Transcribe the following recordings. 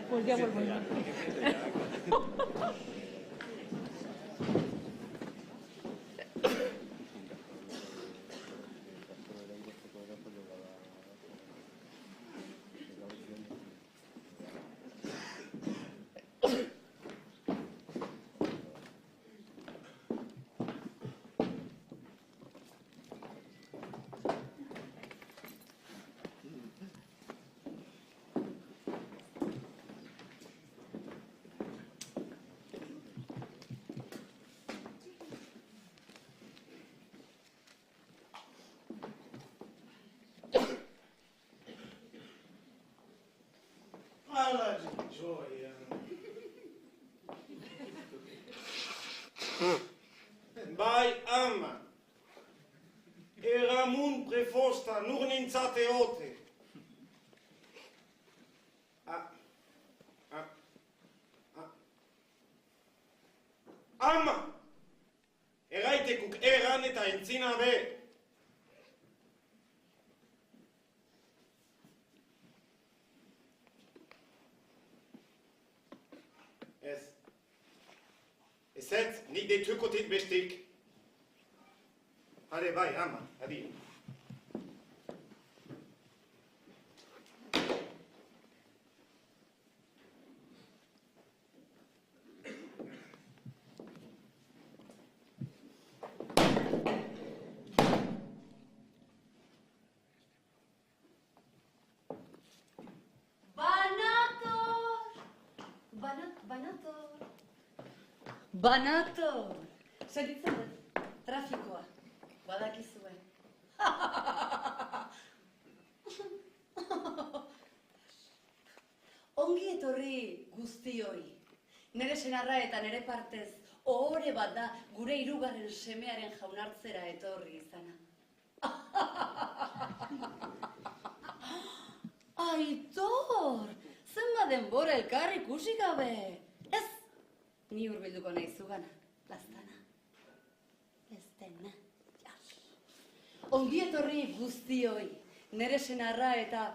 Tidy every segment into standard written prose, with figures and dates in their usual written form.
Pues ya vuelvo yo. Hala gioia. Bai, ama. Eramun prefosta, nur nintzate ote. Ama! Eraitekuk eran eta entzina be. Ez, nik deitukotit bestik. Hale, bai, ama, adi. Banator! Segitzen dut, trafikoa, badakizue. Ongi etorri guztioi. Nere senarra eta nere partez, ohore bat da gure hirugarren semearen jaunartzera etorri izana. Aitor! Zenba denbora elkar ikusi gabe. Ez! Ni hurbilduko nahi zugana, plaztana. Ez dena, jas. Ongi etorri guztioi, nere senarra eta...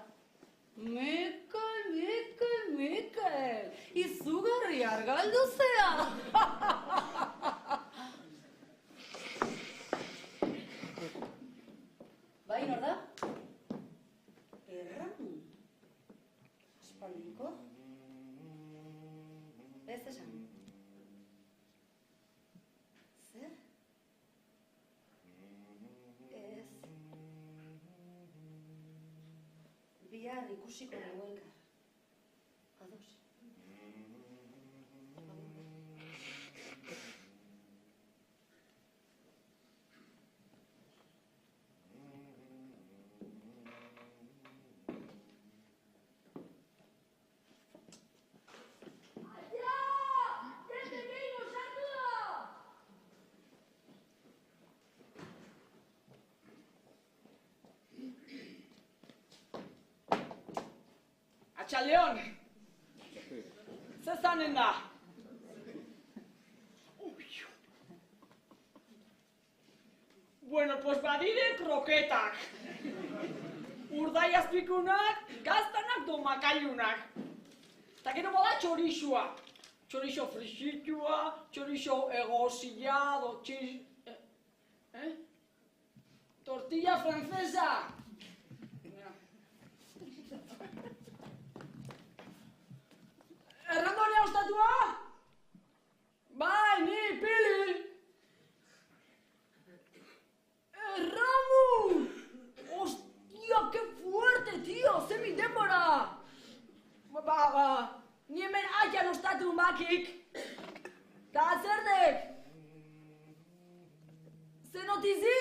Mikel, izugarri argaldu zea! Bai, nor da? Erramun. Aspaldiko? Ez esan. Bihar ikusiko dugu elkar. Ados. Atxaldeon! Zezanen da? Bueno, pues badire kroketak. Urdai azpikunak, gaztanak do makailunak. Eta gero bada txorixua. Txorixo frixitua, txorixo egosilla, do tortilla francesa. Errandorea ostatua? Bai, ni, Pili! Erramu! Hostia, que fuerte, tío! Ze mi denbora! Ni hemen aian ostatu makik! Ta zerdek! Ze notizi?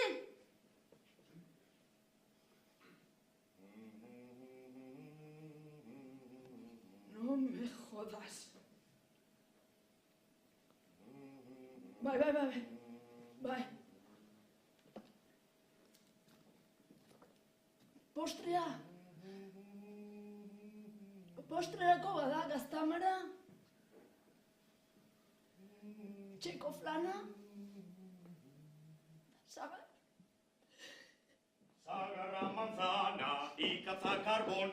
No me jodas. Bai. Postrea. Postrerako bada gaztamara. Txeko flana. Sagar. Sagarra manzana ikatza karbon,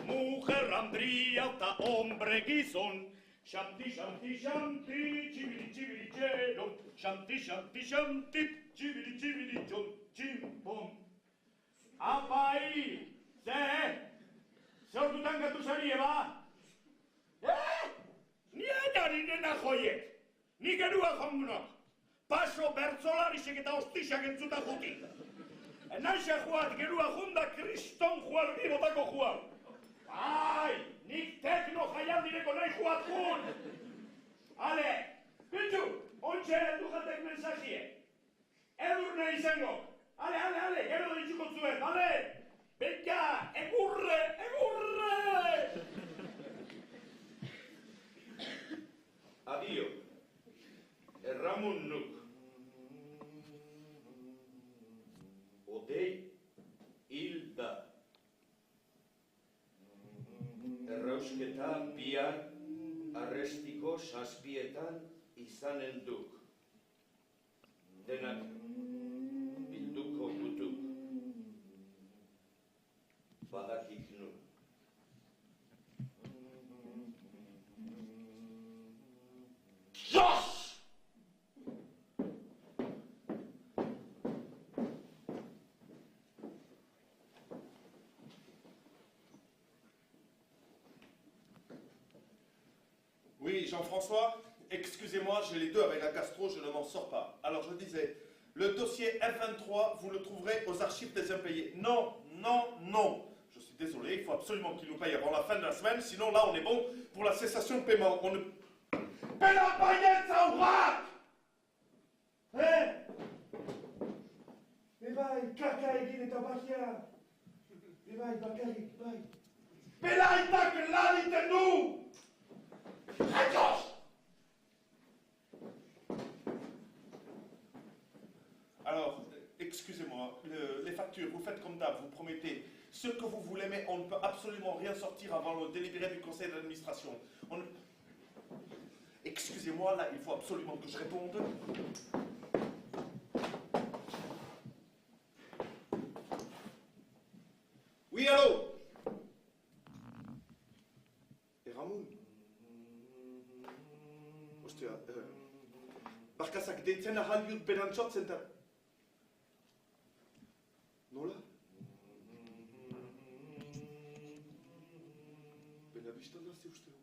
mujer hambriauta hombre gizon. Xanti, xanti, xanti, txibili, txibili, txeron. Xanti, xanti, xanti, txibili, txibili, txon, tximpon. Apai, Zortutan gatu zarie, ba? Ni ainari nena joiek. Ni gerua jongunok. Paso bertzolarisek eta hostixak entzuta juti. Naixe joat gerua junda kriston jual bibotako jual. Ai, nik tekno jaialdireko nahi joat jun. Ale, bitxu, ontxe heldu jatek mensazie. Edur nahi izango. Ale, gero ditxuko zuen, ale? Venga, egurre! Adio, erramun nuk. Odei hilda. Errausketa bihar arrestiko saspietan izanen duk. Denak bilduko gutuk. Badakik nu. Jos! Oui, Jean-François, excusez-moi, j'ai les deux avec la Castro, je ne m'en sors pas. Alors je disais, le dossier F23, vous le trouverez aux archives des impayés. Non. Je suis désolé, il faut absolument qu'ils nous payent avant la fin de la semaine, sinon là on est bon pour la cessation de paiement. On ne... Pela paillette, ça ouvra! Hein? Ebai, kaka egin eta bakia. Ebai, bakarik, bai. Pela itak lan iten du! Adios! Alors, excusez-moi, les factures, vous faites comme d'hab, vous promettez ce que vous voulez, mais on ne peut absolument rien sortir avant le délibéré du conseil d'administration. Excusez-moi, là, il faut absolument que je réponde. Oui, allô? Et Ramon? Ostia, barkazak deitzen ahal jut berantzotzen eta... Nola? Baina biztan da ze usteok.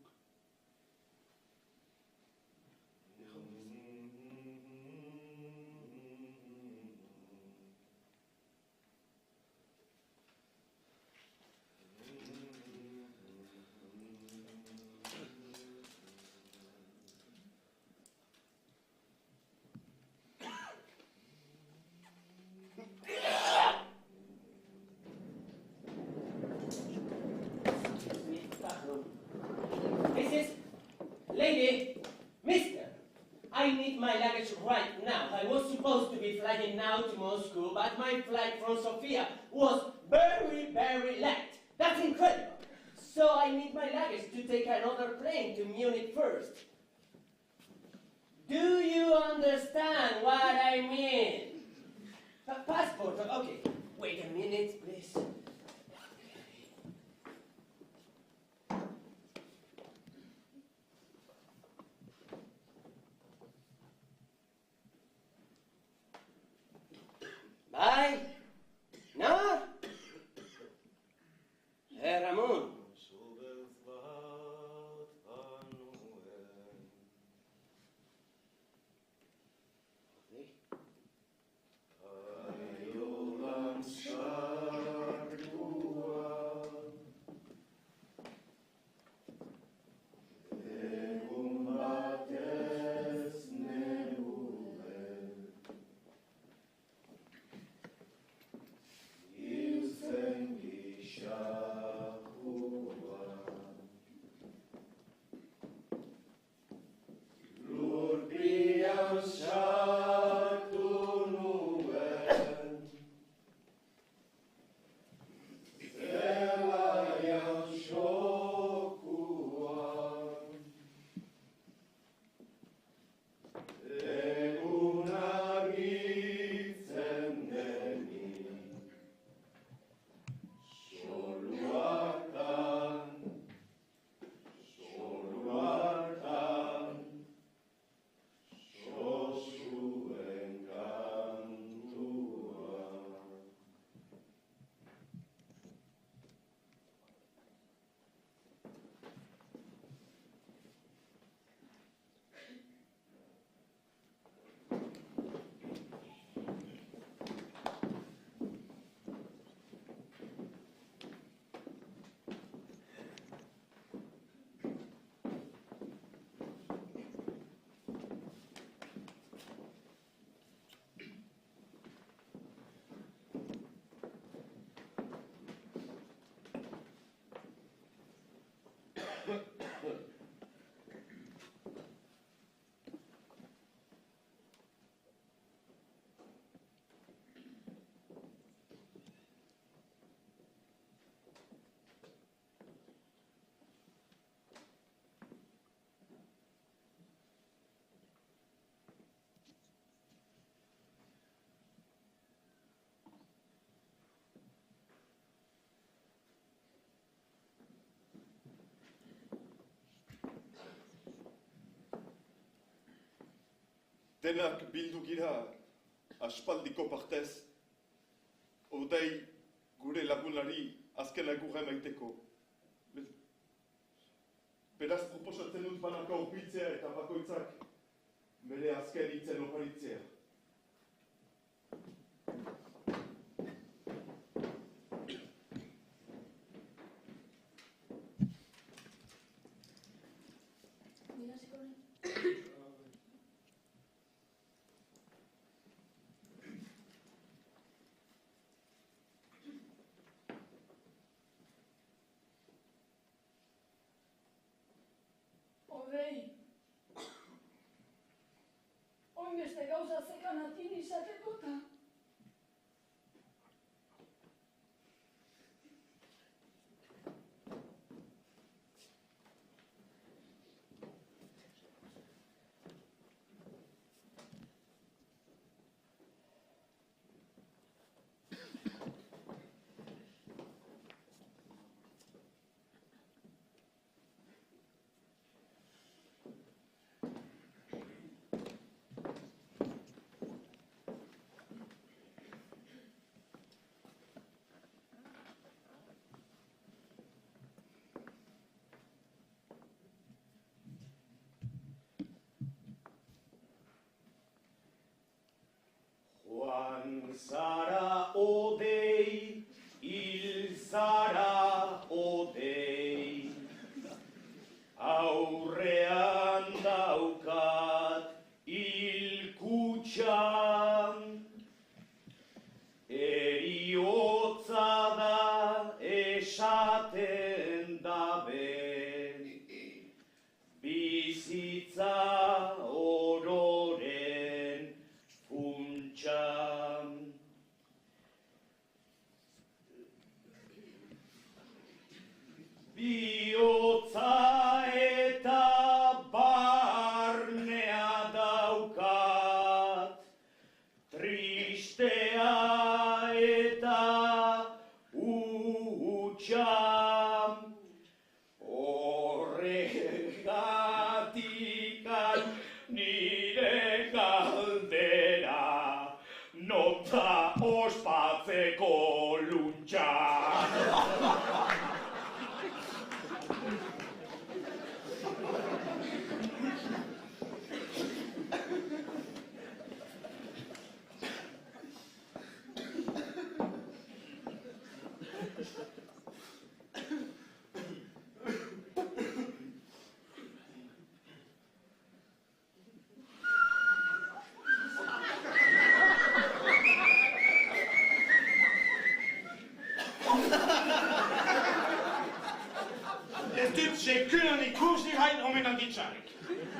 Lady, mister, I need my luggage right now. I was supposed to be flying now to Moscow, but my flight from Sofia was very, very late. That's incredible. So I need my luggage to take another plane to Munich first. Do you understand what I mean? Passport, okay. Wait a minute, please. Bye. No? Hey, Ramon. Denak bildu gira aspaldiko partez, odei gure lagunari azken agurra emaiteko. Beraz proposatzen dut banaka urbiltzea eta bakoitzak bere azken hitzen oparitzea. Oin beste gauza zekan atin izateko eta... Zara odei, hil zara odei, aurrean daukat hilkutxan, eriotza da esaten dabe, bizitza ororen funtxan. Biotza eta barnea daukat, tristea eta hutsa, horregatikan nire galdera, nota ospatzeko luntxa. Sekuren ikuslihain omenan ditzarik.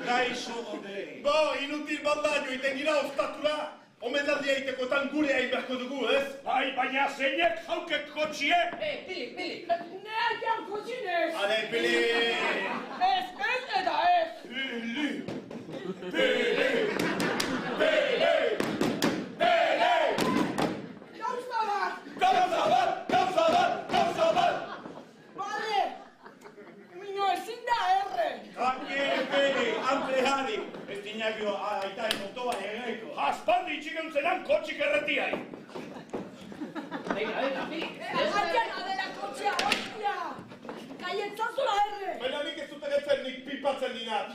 Gaixo odei. Bo, inutil baldaino iten gira ostatura, omenaldia itekotan gure hain beharko dugu, ez? Bai, baina zeinek jauket kotxie? Pili. Neak jan kotxinez! Ale, Pili! Ez eta ez! Pili! Gauza bat! Bale! Mino ezin da erre! Tranquil, Pili, amplejari. Ez dinakio aitain motoa egeiko. Aspaldi itxiken zenan kotxik erretiai. Venga, Pili. Artian adela kotxea, hostia! Gaietzazula erre! Baina nik ez duten etzen nik pipatzen dinat.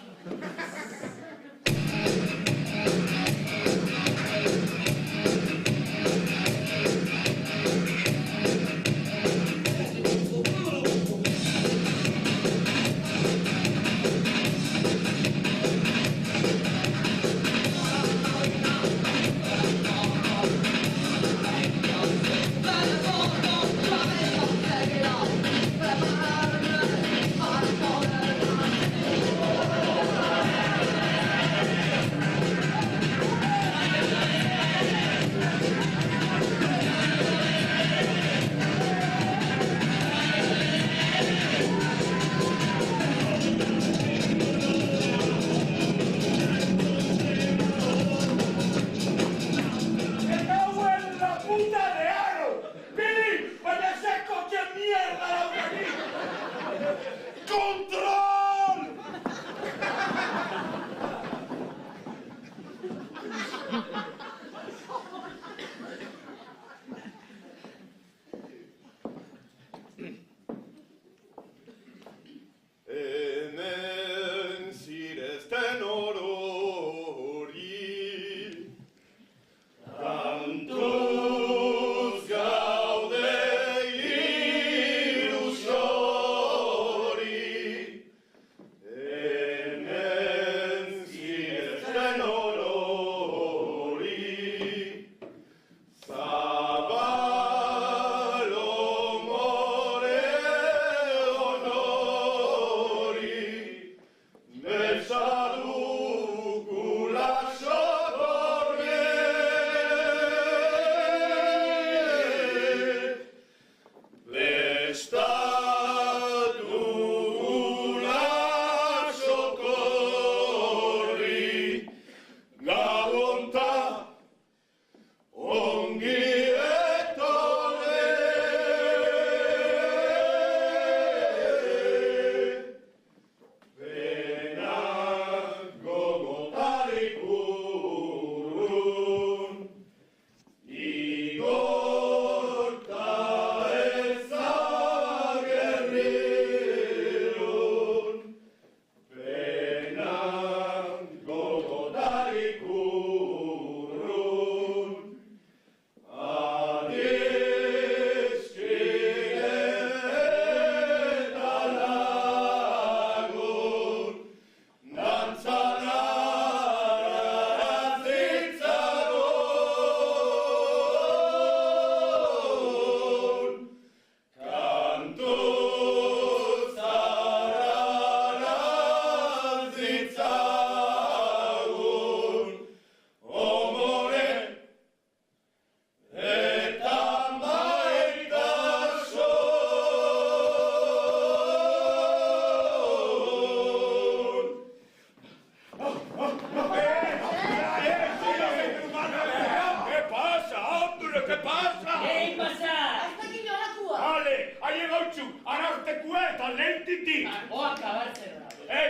Kontxu, arartekue eta lehentitik. Oak abartzera.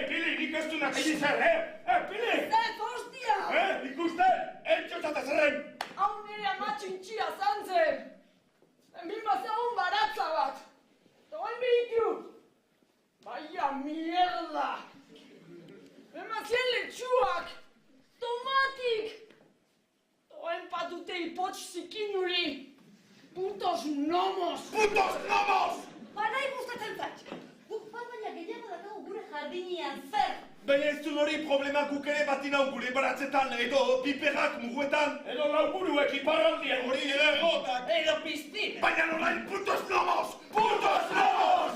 Pili, nik ez du nakini zer, Pili! Ez, hostia! Ikuste, eltxotzat ezerren. Hau nire amatxo intxia zantzen. Hemen bazegoen baratza bat. Toen bihitu. Baina mierda. Hemen bazien letxuak. Tomatik. Toen patute ipotx zikinuri. Putos nomos. Putos nomos! Baina gustatzen zait. Guk bat baina gehiago dakagu gure jardinian zer. Baina ez du hori problema guk ere bat inau gure baratzetan, edo piperrak muguetan. Edo lauburuek iparraldian. Hori ere egotak. Edo piztina. Baina nolain putos nomos! Putos nomos!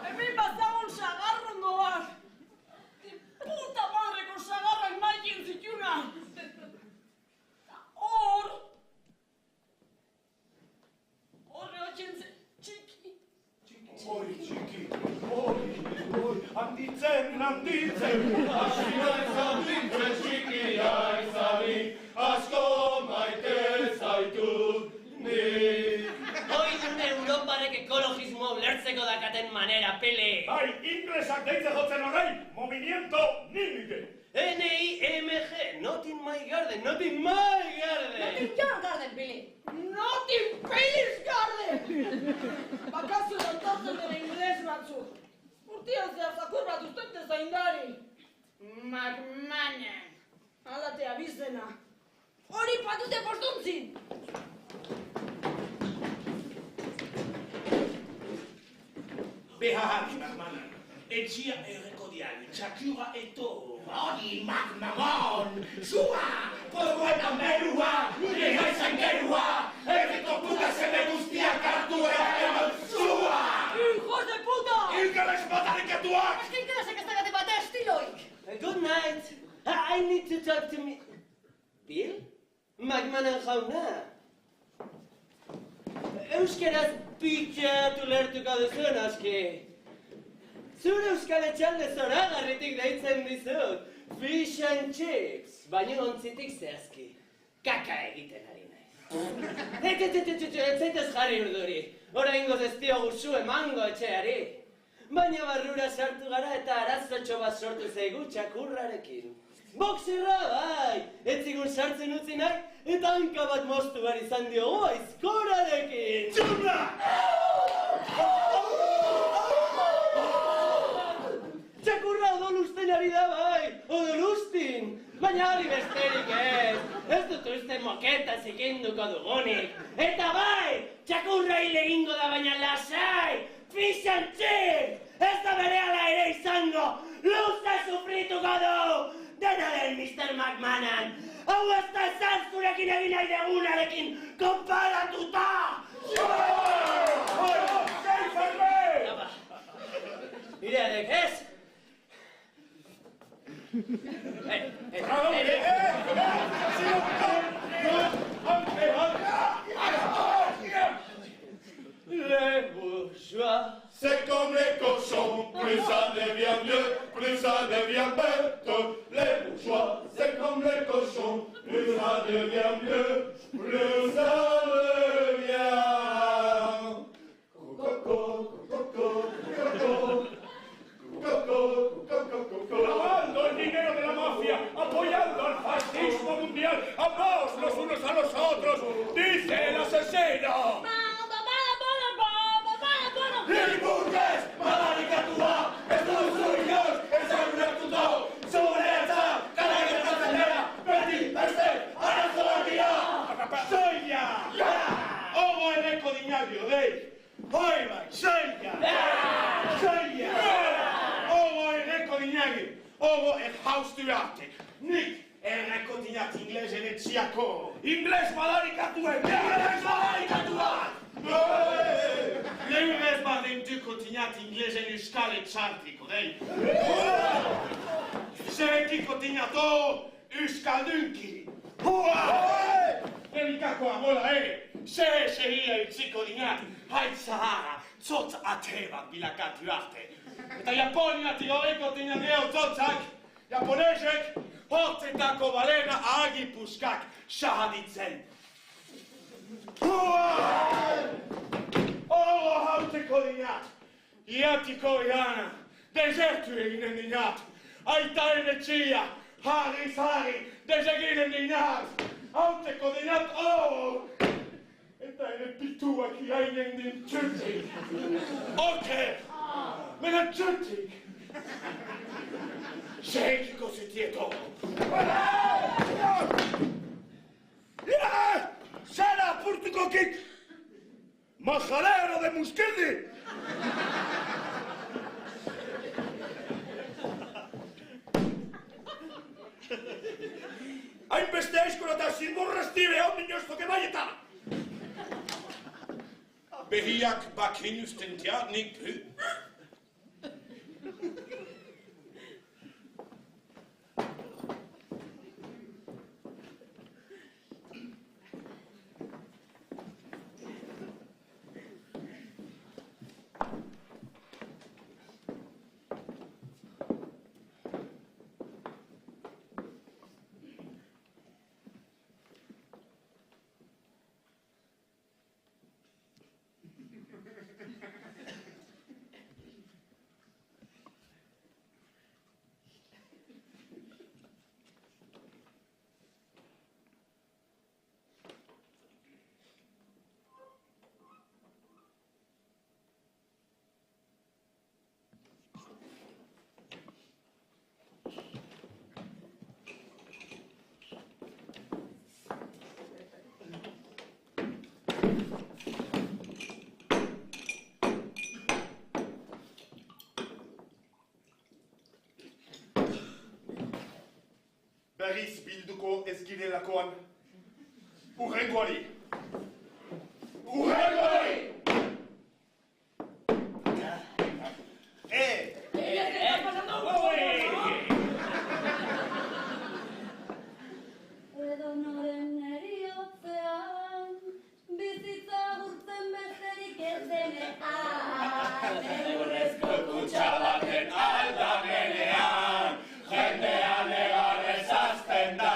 Hemen bazegoen sagarrondo bat. Puta madreko sagarrak maikien zituna. Hor hotxen txiki. Hori txiki, hori, handitzen. Handitzen txikia izari, asko maite zaitut nik. Hoi dun Europarek ekologismo ulertzeko dakaten manera, Pele. Bai, inglesak deitze jotzen orain, movimiento nimite. NIMG, not in my garden, not in my garden. Notin Your Garden, Billy. Not in Billy's Garden! Bakazio dantatzen dira ingles batzuk. Urtian zehar zakur bat ustente zaindari. McMahon. Alate abizena. Hori patute postuntzin! Behar, McMahon. Etxia errekodiali, txakura eto. Hori, McMahon! Zua! Porroeta merua! Nire haizan gerua! Herriko puta zeme guztiak hartu eman zua! Hijos de puta! Ingeles batarikatuak! Eskin klasek ez dagate bat estiloik. Good night. I need to talk to me. Bill? McMahon jauna. Euskaraz pitxat ulertuko duzun, aski. Zure euskal etxalde zoragarritik deitzen dizut. Fish and chips. Baina ontzitik zehazki. Kaka egiten ari naiz. Zaitez jarri urduri. Oraingoz ez diogu zu emango etxeari. Baina barrura sartu gara eta arazotxo bat sortu zaigu txakurrarekin. Boxerra bai! Ez zigun sartzen utzi nahi eta hanka bat moztu behar izan diogu aizkorarekin. Txurra! Txakurra odolusten ari da bai, odolustin! Baina hori besterik ez, ez dut uste moketa zikinduko dugunik. Eta bai, txakurra hile egingo da baina lasai! Fish and chips! Ez da berehala ere izango! Luze sufrituko du! Dena den, Mr. McMahon! Hau ez da esan zurekin egin nahi degunarekin konparatuta! Ireadek, ez? Les bourgeois. C'est comme les cochons, plus ça devient mieux, plus ça devient bête. Les bourgeois, c'est comme les cochons, plus ça devient mieux, plus ça devient. Lavando el dinero de la mafia, apoyando al fascismo mundial, amaos los unos a los otros, dice el asesino. Limburgues, madarikatua, ez duzu inoz, ezagunatuta, zureatza, kalagertatzen dela, beti beste arazoak dira. Soia! Ogo erreko dinabio, dei! Hoi bai, soia! Soia! Ogo erreko dinabio, ogo erhaustu arte. Nik erreko dinat inglesen etxiako. Ingles madarikatuen, ingles madarikatuak! Lehen ez bardin duko dinat inglesen euskal etxartiko, dei! Zerekiko dinato euskaldunki! Erikakoa mola ere, seria utziko dinat, haitzahara, tzotz ate bat bilakatu arte. Eta Japoniatik horreko dinan eo tzotzak, japonesek hortzetako balena agipuskak sahaditzen. Hauteko dinat. Iatiko idana. Desertu eginen dinat. Aitaren etxia. Harri, deseginen dinat. Hauteko dinat, Eta ere pituak iainen din txutik. Oker. Mena txutik. Seikiko zitieto. Zara apurtuko kik. Majalero de Muskildi. Hainbeste aizkora eta zilborreztire hau minoztoke baieta. Behiak bakin ustentia nik pü. Berriz bilduko ez girelakoan. Urrengoari! Edonoren eriotzean, bizitza gurtzen besterik ez denean. Eurrezko kutsa baten aldamenean, jendean egarrez azten da.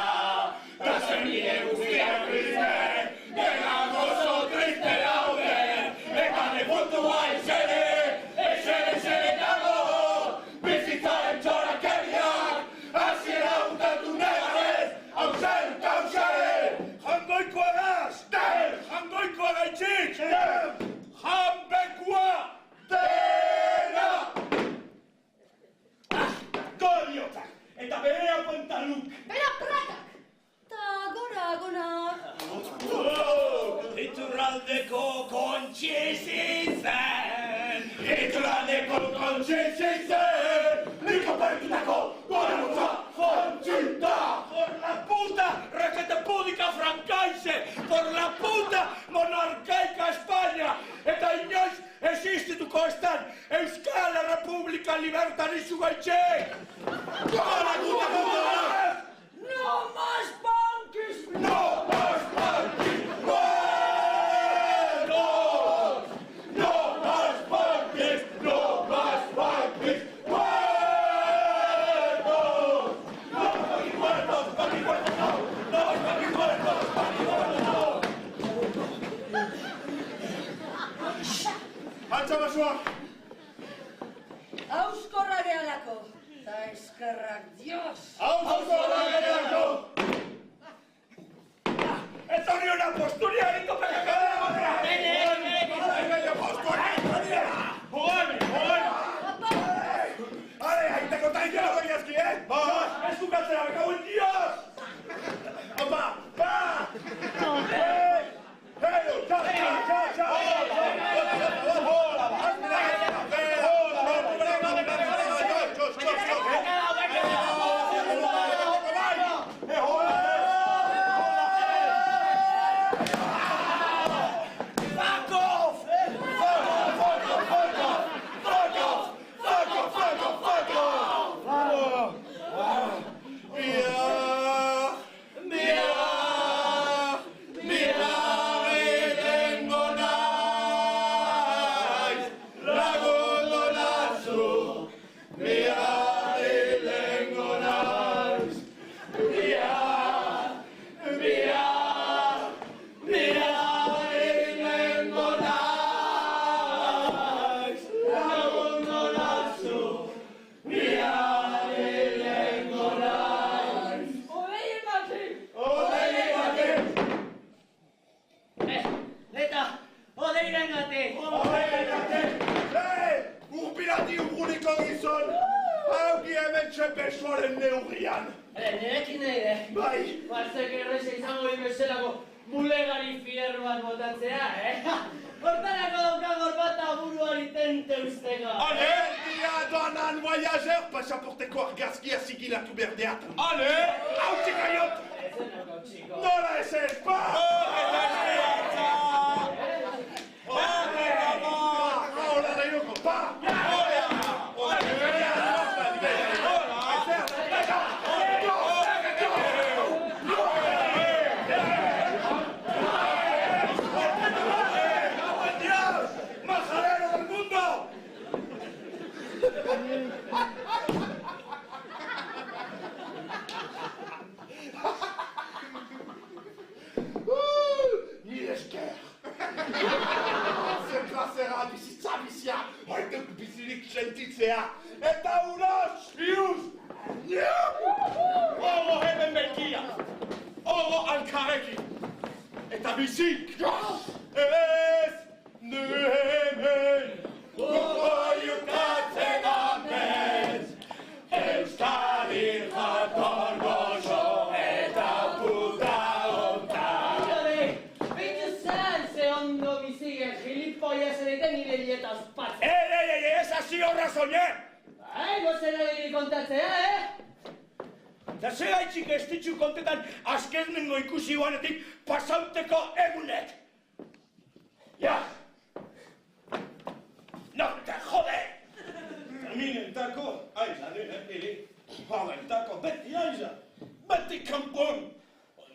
Gazen nire guztiak triste, denak oso triste dauden. Eta nepuntua esere dago, bizitzaren txorakeriak, hasiera utatu negarez, hausen. Jangoikoa gaz! Jangoikoa gaitxik! Janbekoa! Dena! Goriotak! Eta berea pantaluk! Bera prakak! Ta gora. Iturraldeko kontxizi zen! Iturraldeko kontxizi zen! Nik apertutako gora motza jantzita! Por la puta república francaise! Por la puta monarcaica España! Eta inoiz existituko estan Euskal Republika libertarizu gaitxek! Gora gutako gora! No más banquis! No más banquis! ¡Muertos! No más banquis! No más banquis! ¡Muertos! No, banquis muertos no! No, banquis muertos no! Altza basua! Auskorra gehalako, ta eskerrak Dios! ¡Auskorra gehalako! Ez hori una posturia eriko pekakadea batera! Ale, haiteko taikela doiazki, Ez dukatzera, bekauen Dios! Opa! hementxe besoaren neurrian. Nirekin nahi de. Bai. Batzek erreza izango bezalako bulegari fierro bat botatzea, Hortarako daukagor bat aburuari tente usteko. Ale, dia doanan voyageur, pasaporteko argazkia zigilatu berdeatan. Ale, hautik aiot! Ezen hau txiko. Nola ez ez, pa! Hola, Rayoko, pa! Mil esker! Zenplazera bizitza bizia, haitek bizirik sentitzea, eta uraz, biuz! Oro hemen belkia, oro alkarekin, eta bizik! Ez nu hemen, gogoiukatzen amez, Euskadi jator gozo eta puta onta. Ze ondo bizigen gilipollas ereten nire dietaz patzen. Ez hasi horra soñer! Gozera diri kontatzea, Eta ze haitzik ez ditzu kontetan azkenengo ikusi guanetik pasauteko egunek! Ja! No, te jode! Minentako, aizaren epili, hauentako beti aiza, beti kanpon!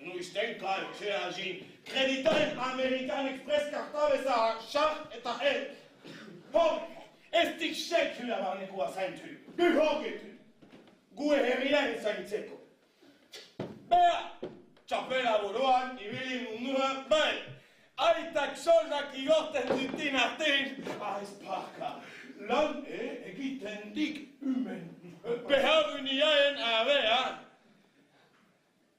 Nuiztenka etxea zin, kreditoen Amerikan Express kartabeza xar eta hel. Hor, ez dik sekula barnekoa zaintu, guhogetu, gue herrian zaintzeko. Bea, txapela buruan, ibili munduan, bai, aitak soldak igorten ditin artin, aiz parka, lan egiten dik umen. Behar uniaen abea,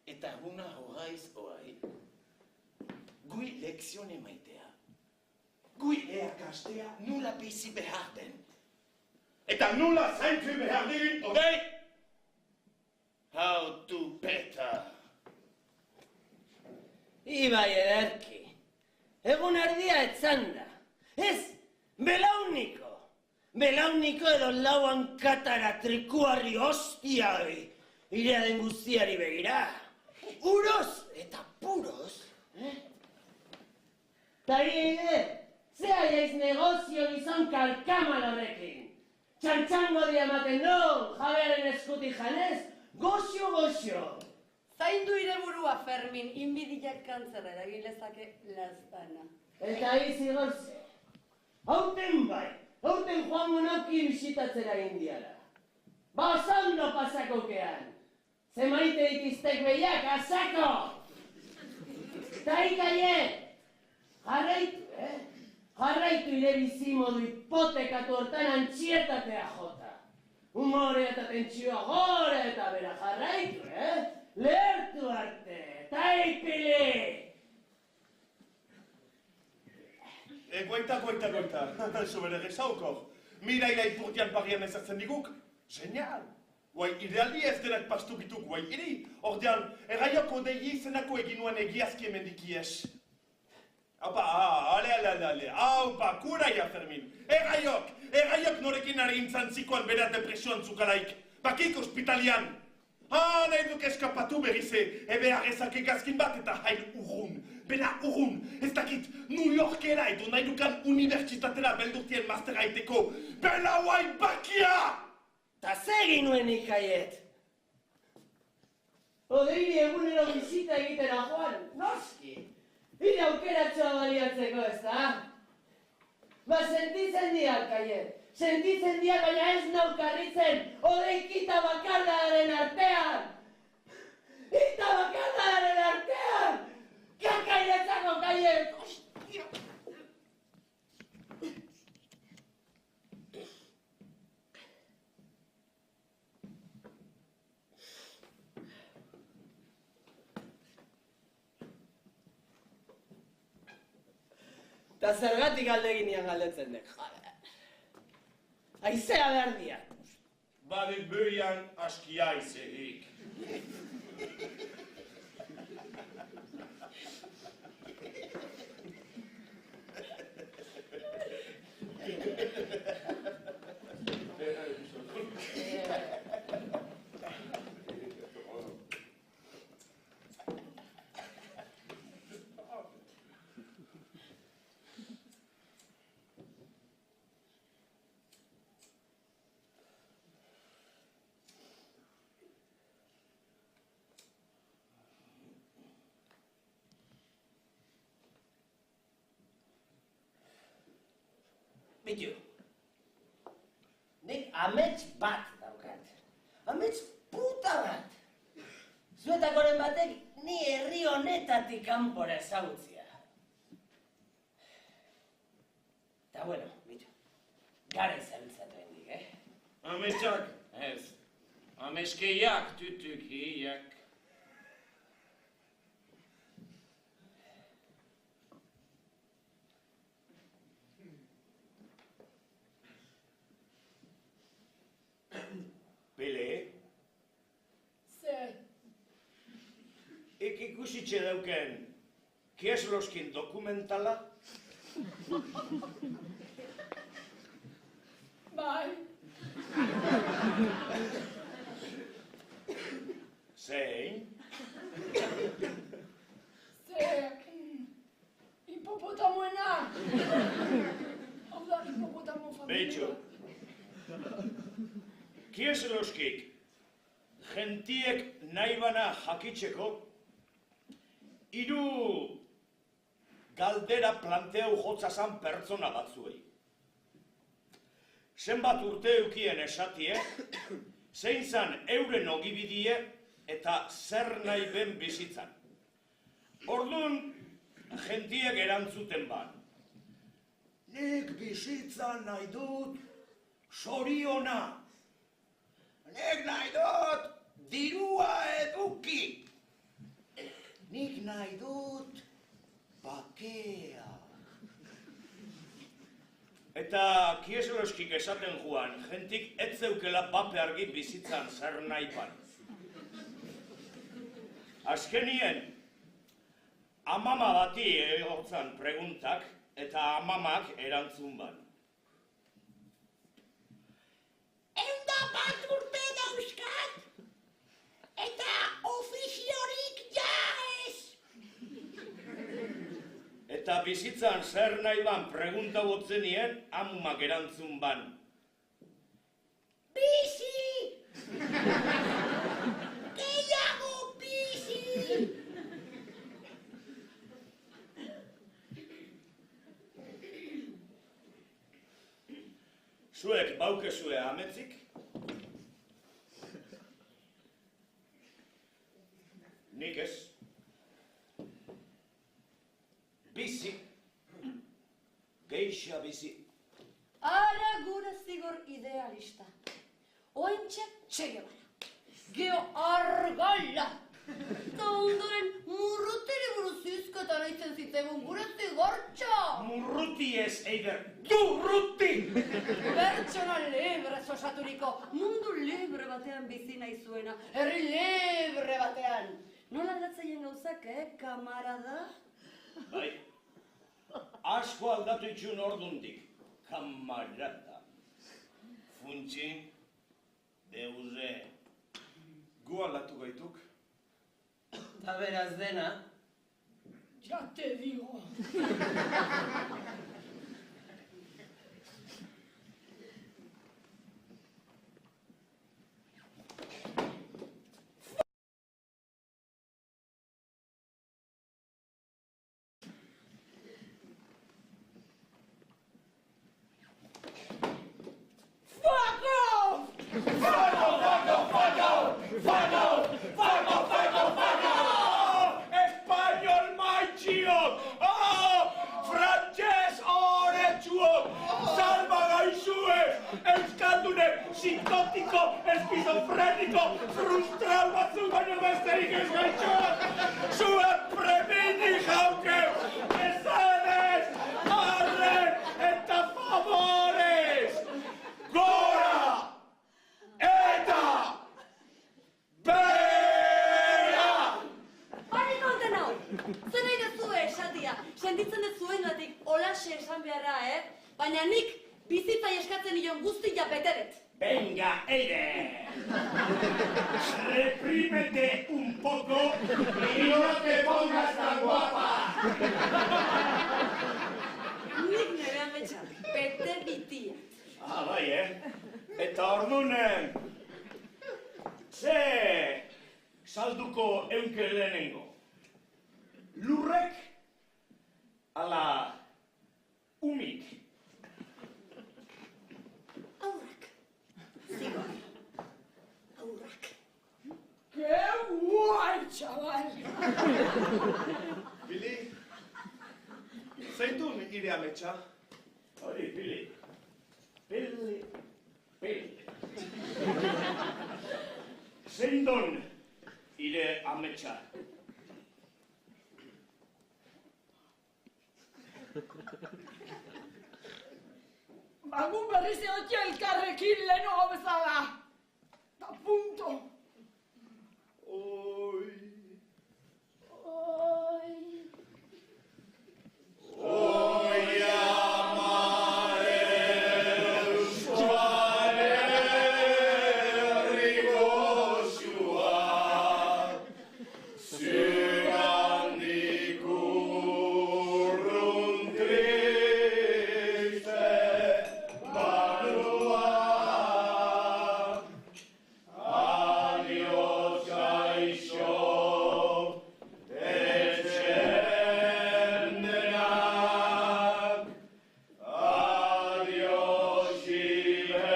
eta guna horraiz oai, gui lekzione maitea, gui eakastea nula bizi behar den. Eta nula zaintu behar digin, odei? How to better. Ibai ederki, egun erdia etzanda, ez, belauniko edo lauan katara trikuarri hostia hori, irea den guztiari begira. Uroz eta puroz, Ta ide, ze haiaiz negozio gizon kalkaman horrekin. Txantxango diamaten no, jabearen eskuti janez, goxo. Zaindu ire burua, Fermin, inbidiak kantzerra eragilezake laztana. Eta izi gorze, hauten joango nauki bisitatzera indiara. Basando pasakokean, ze maite ditiztek behiak, asako! Ta ikaie, jarraitu ire bizimodu hipotekatu hortan antxietatea jota. Humore eta tentsioa gore eta bera jarraitu, Lehertu arte, eta ipili! Goita. Sobere rezaukor. Mira iraipurtian parian ezartzen diguk. Genial! Guai, ideali ez denak pastu bituk, guai, iri. Ordean, erraioko dei izenako egin nuen egiazki emendikies. Haupa, ale, haupa, kuraia, Fermin. Erraiok norekin ari intzantzikoan berat depresioan zukalaik. Bakik ospitalian. Nahi duk eskapatu berrize, ebe arrezak egazkin bat eta hain urrun. Bena urrun, ez dakit New Yorkera edo nahi dukan unibertsitatera beldurtien mastera aiteko. Bela guai bakia! Ta zegin nuen ikaiet. Odeiri egunero bizita egitera joan, noski. Bide aukeratxoa baliatzeko ez da? Ba, sentitzen diak, kaiet. Sentitzen diak, baina ez naukarritzen, odeikita bakardaren artean! Ita bakardaren artean! Kakairetzako, kaiet! Ta zergatik aldeginean galdetzen dek, Aizea behar diat. Badik böian askia izegik. Bitu, nik amets bat daukat. Amets puta bat. Zuetakoren batek ni herri honetatik kanpora ezagutzia. Ta bueno, bitu, gara izabiltzatu hendik, Ametsak, ez. Ameskeiak, tutukiak. Pele, Zer, ikusitxe dauken Kiesloskin dokumentala? bai, Zein? zer, hipopotamoena. Hau da, hipopotamo familia. Beitxo. Kieseloskik gentiek nahi bana jakitzeko hiru galdera planteau jotzazan pertsona batzuei. Zenbat urte eukien esatie, zein zan euren ogibidie eta zer nahi ben bizitzan. Orduan, gentiek erantzuten ban. Nik bizitzan nahi dut soriona. Nik nahi dut dirua eduki. Nik nahi dut bakea. Eta Kieseloskik esaten joan, jentik ez zeukela pape argi bizitzan zer nahi ban. Azkenien, amama bati egortzan preguntak eta amamak erantzun ban. Eunda bat urte dauzkat, eta ofiziorik ja ez. Eta bizitzan zer nahi ban pregunta botzenien, amumak erantzun ban. Bizi! Gehiago bizi! Zuek baukezue ametzik? Nik ez. Bizi. Geixa bizi. Ara gure zigor idealista. Ointxe txegebara. Geo argala. Ta ondoren murrutiri buruz izketan aitzen zitegun gure zigortxa. Murruti ez, Eider. Durruti! Pertsona libre osaturiko mundu libre batean bizi nahi zuena. Herri libre batean. Nola aldatzaien gauzak, kamarada? Bai. Asko aldatu itxun ordundik. Kamarada. Funtsi. Deuze. Gu aldatu gaituk. Ta beraz dena, Ya te digo. Español maitxiok! Frantxez horretxuok! Salba gaixuek! Euskaldune psikotiko, eskizofreniko, frustral batzuk baino besterik ez gaixoak! Zuen premini jauke! Esanez! Arren eta favorez! Gora! Bizitza eskatzen nion guztia beteret. Venga, Eire. Reprímete un poco y no te pongas tan guapa. Nik nire ametsa, bete bitia. Bai, Eta orduan, ze salduko eunke lehenengo. Lurrek ala umik. Aurrak. Zigor. Aurrak. ¡Qué guay, chaval! Billy, zeintun hire ametsa? Hori, Pili. Zein don ire ametsa? Bagun berriz egotia elkarrekin leheno bezala. Ta punto. Oi. Oi. Oi ama euskal herrigosua, zugandik urrun triste barua. Adiós, gaixo, etxen denak. Adiós, iberua.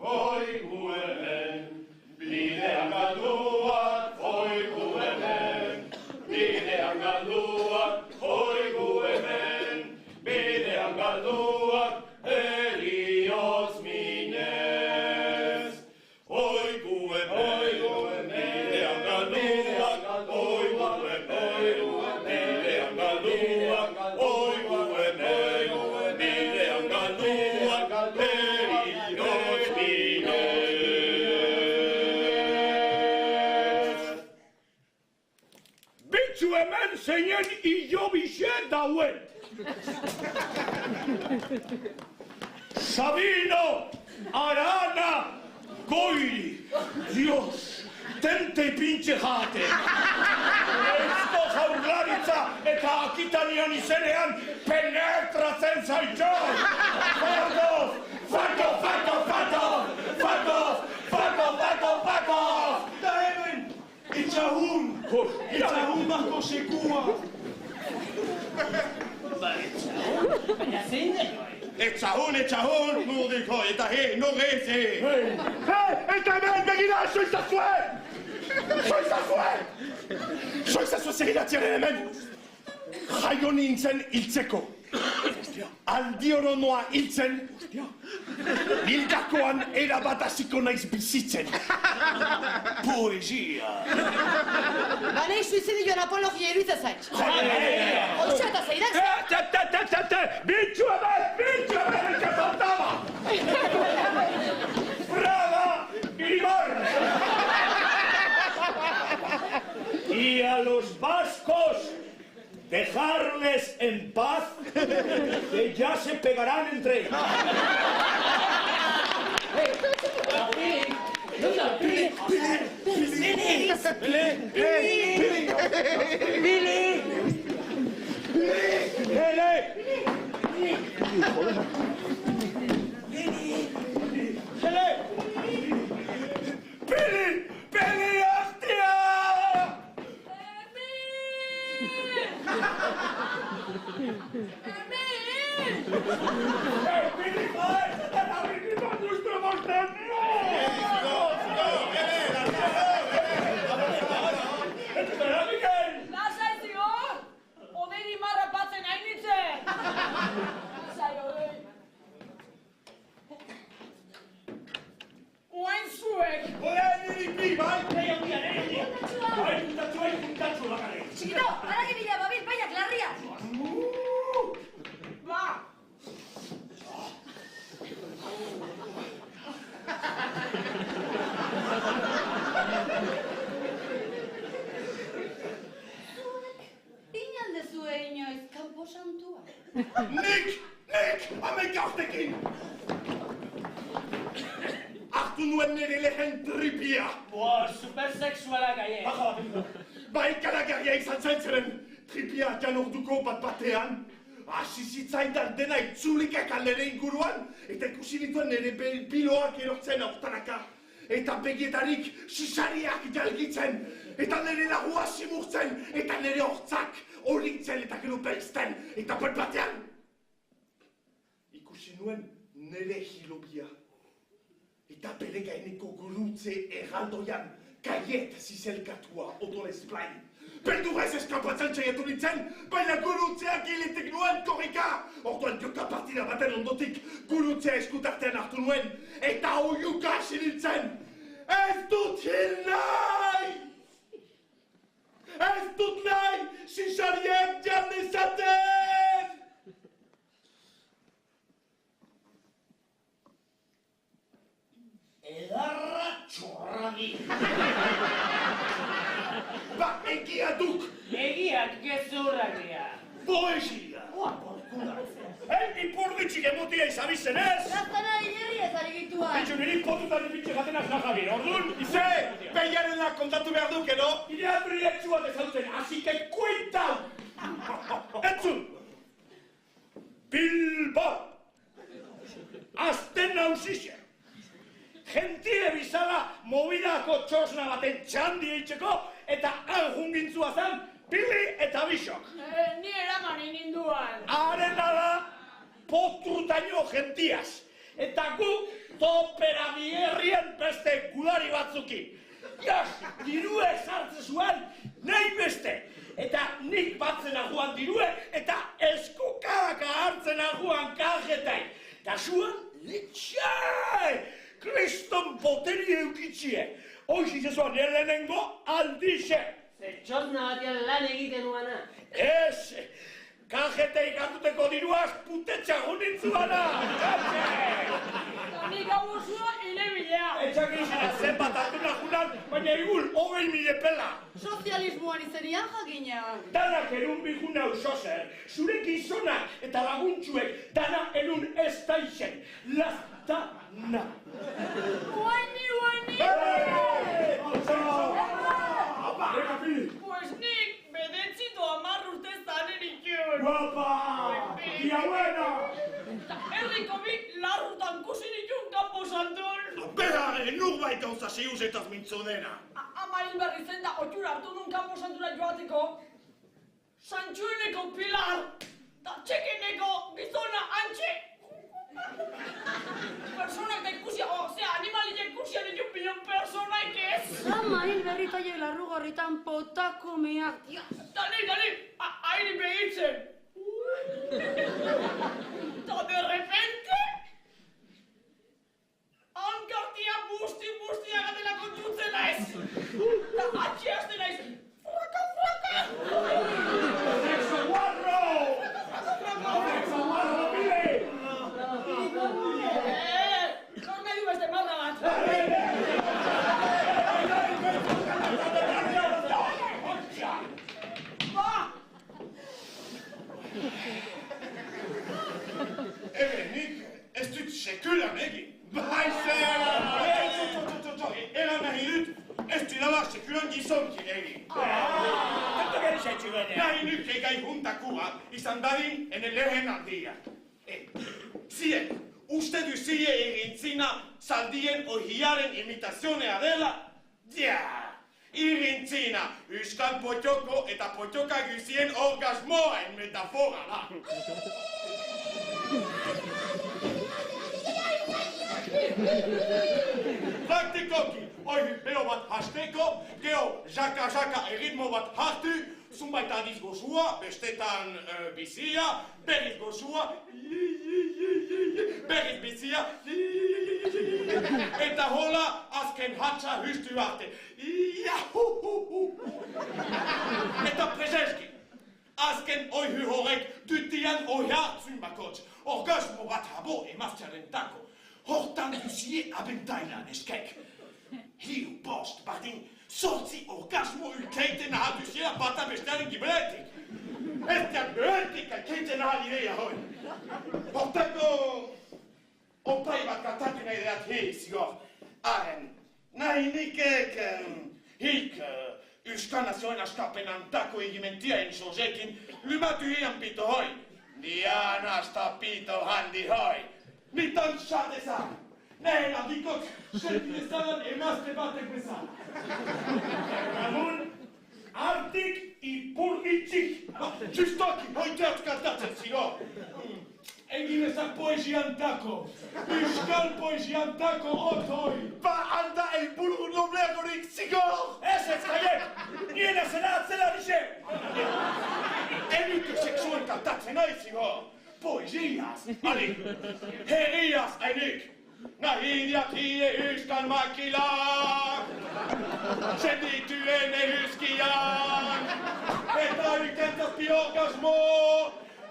Oigu hemen, bidean galduak, oigu hemen, bidean galduak, oigu hemen, bidean galduak, erioz minez. Oigu hemen, bidean galduak, oigu hemen, bidean galduak, oigu hemen, bidean galduak, erioz minez. Bitxu hemen zeinen ilo bixe dauen. Sabino, Arana, Goiri, Dios, tente pintxe jate. Eusko jaurlaritza eta Akitanian izenean penetratzen zaitxo. Fato, fato, fato, fato, fato, fato, fato, fato. Da hemen, etxahun bako sekua. Baina zein da joa? Etxahun, nudiko, eta nogeze. Eta hemen begira, soizazue! Soizazue segiratzearen hemen. Jaio nintzen hiltzeko. Aldioro noa hiltzen. Hildakoan erabat hasiko naiz bizitzen. Poesia. Banei suizidioan apologia iruditzen zait. Oitza eta zeirak. Bitxu hemen, el que faltaba. Prada Igor. Y a los vascos dejarles en paz, que ya se pegarán entre ellos. ¡Pili, hostia! Lasai zigor! Odei marra batzen hainitzen! Lasai, odei! Oain zue! tripi, bai? Nei handia. Bai, puntatxua bakarrik. Txikito, haragibila babil, baiak larria! Ba! Inaldezue inoiz, kanpo santua. Nik, amaikartekin! Hartu nuen nire lehen tripia! Boa, supersexuala gaie. Bai kalagarria izan zaitzeren, tripia jan orduko bat-batean. Hasi zitzaidan dena itzulikak aldere inguruan, eta ikusi dituen nire biloak erortzen aurtanaka. Eta begietarik sisariak jalgitzen, eta nire lagua simurtzen, eta nire hortzak horitzen eta gero belzten, eta bat-batean. Ikusi nuen nire hilobia. Eta bere gaineko gurutze erraldoian, kaiet zizelkatua odolez plai. Beldurrez eskapatzen txaiatu nintzen, baina gurutzeak hiletik nuen korrika! Orduan joka partida baten ondotik gurutzea eskutartean hartu nuen, eta oiuka hasi nintzen! Ez dut hil nahi! Ez dut nahi! Sisarien jan izaten! Edarra txorragi. Ba, egia duk! Egiak gezurragia. Poesia! Ipurditxik emotia izabizen ez! Gaztana hileri ez arigituan. Bitxu niri potutan ipitxe baten aznajabin, orduan? Ze, peiarena kontatu behar duk edo? Ire abrietxu bat ezautzen, así que cuenta! Entzun! Bilbo! Azten nauzixe! Gentie bizala movidako txosna baten txandi eitzeko eta anjungintzua zen Billy eta Bixok. Ni eramani ninduan. Haren da potrutaino gentiaz. Eta gu topera bierrien beste gudari batzuki. Jas, dirue sartze zuen nahi beste. Eta nik batzen aguan dirue eta eskukadaka hartzen aguan kajetai. Eta zuen litxai! Kriston boteri eukitxie. Hoiz izezuan lehenengo aldixe. Zetxosna batean lan egiten nuana. Ez, kajetei hartuteko diruaz putetxago nintzuana. Eta nik hau osua hilebilea. Etxak izan zenbat hartu nahunan, baina igul 20.000 pela. Sozialismoan izenian jakina. Danak erun bihun hau zer, zure gizonak eta laguntzuek dana erun ez daixen. Lastana. Guaini! Pues nik bedetzito 10 urte zanen ikun. Guapa! Dia buena! Eta herriko bi larrutan kusin ikun kanpo santun. Bera, nurbait gauza seiuzetaz mintzo dena. Ama hil berri zen da otxura hartu nun kanpo santura joateko. Santxueneko pilar, eta txekeneko gizona antxe. Personak da ikusia, animaliak ikusia ditun bilan personaik ez. Ama hil berri taile larrugarritan potakomeak. Dali, haini begitzen. Eta de repente, hankartia busti agatela kontzutzen naiz. Eta atxeazten naiz. Fraka! Sexo guarro! Sexo guarro, pide! Gaur nahi du beste marra bat. Ba! Nik ez dut sekulan egin. Bai zera! Eran nahi dut, ez dudala sekulan gizonkin egin. Nahi nuke gai juntakua izan dadin ene lehen aldia. Zien, uste du zie irintzina zaldien ohiaren imitazionea dela? Ja! Irintzina, euskal potoko eta potoka guzien orgasmoen metafora da. Praktikoki, hori bero bat hasteko, geho jaka erritmo bat hartu, zunbait adiz gozua, bestetan bizia, berriz gozua, berriz bizia, Eta hola azken hatsa hystyy arte. Jahuhuhu. Eta prezeski. Azken oihy horrek tyttiän ohjaatsun makots. Orgasmo bat habo emasteren tako. Hortan fysie abentailan eskek. Hiu post partin sortsi orgasmo ylkeiten hatysiä pata bestälin kibletik. Estän böötikkä keiten halidea hoi. Hortako on päivät kattakin ideat hiisior. Aren näin ikeken hik yskannasioina skapenan tako igimentien sosekin lymätyhien pito hoi. Dianasta pito handi hoi. Mitan shadesaan. Näin vikot selviesään emaste batekvesaan. Ramun, artik i purgitsik. Systoki, hoi teatkaa tatset sinua. Engilessä poesian tako. Yskal poesian tako otoi. Va anda el pulgun loblegorik sigor! Eset kajet, niinä sä näet selärise. Enykö seksuaalta tatse naisiho. Poesias, ali. Herias enik. Nahin ja tie yskan makilaa. Se liittyy ennen hyskiään. Että ykentästi orgasmo.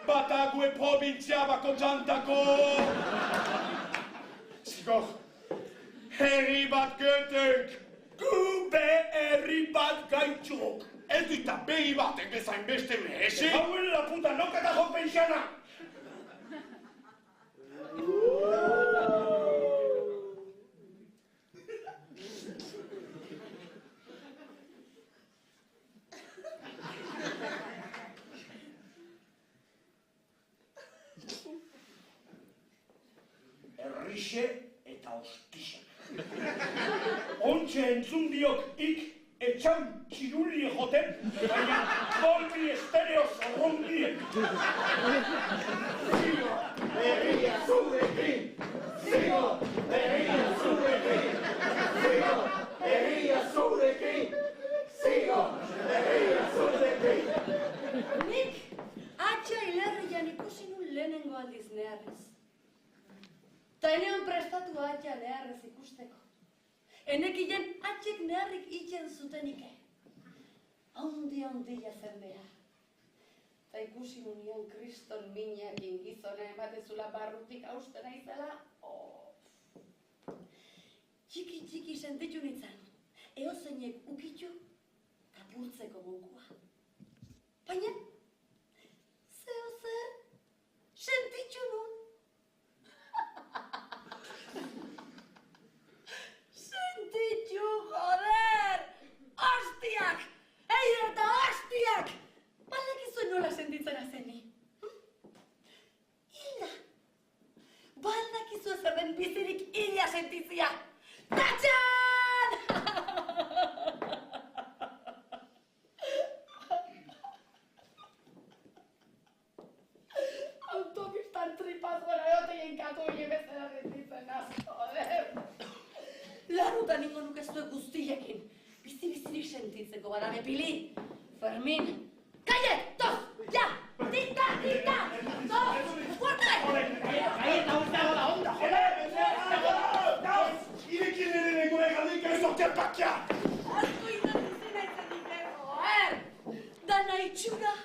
Batague provincia va con Jantako. Sigor. Heribat götök. Kube eripat kaitsuk. Etytä beivaten kesain mesteri hesi. Hauilla puta nokata hoppensiana. Rixe eta ostisa. Ontxe entzun diok ik etxan txiruli joten, baina Dolby Stereo zorrondien. Sigo, berria zurekin! Sigo, berria zurekin! Sigo, berria zurekin! Sigo, berria zurekin! Nik, atxa hilerrian ikusi nun lehenengo aldiz neharrez. Ta enean prestatu atxa neharrez ikusteko. Enekilen atxek neharrik itxen zutenike. Haundi zen behar. Ta ikusi nunian kriston minakin gizona ematezula barrutik hausten aizela. Txiki sentitu nintzen. Eozeinek ukitu eta purtzeko mokua. Baina, zeo zer, sentitu nun. Sentitu, joder! Hostiak! Eider eta hostiak! Baldakizuen nola sentitzen azeni? Hilda! Baldakizuen zer den bizirik hila sentitzia! Tatxan! Autopistan tripaz gora egoteien katuile bezala sentitzen az, joder! Larutan ingo nukeztue guztiekin. Bizi-bizirik sentitzeko badane pili. Fermin. Kaie! Tos! Ja! Tita! Tos! Fuerte! Aieta urteago da onda, joder! Irekin ere nengoen galdik ez orte pakia! Asko izan izena joder! Dana itxura!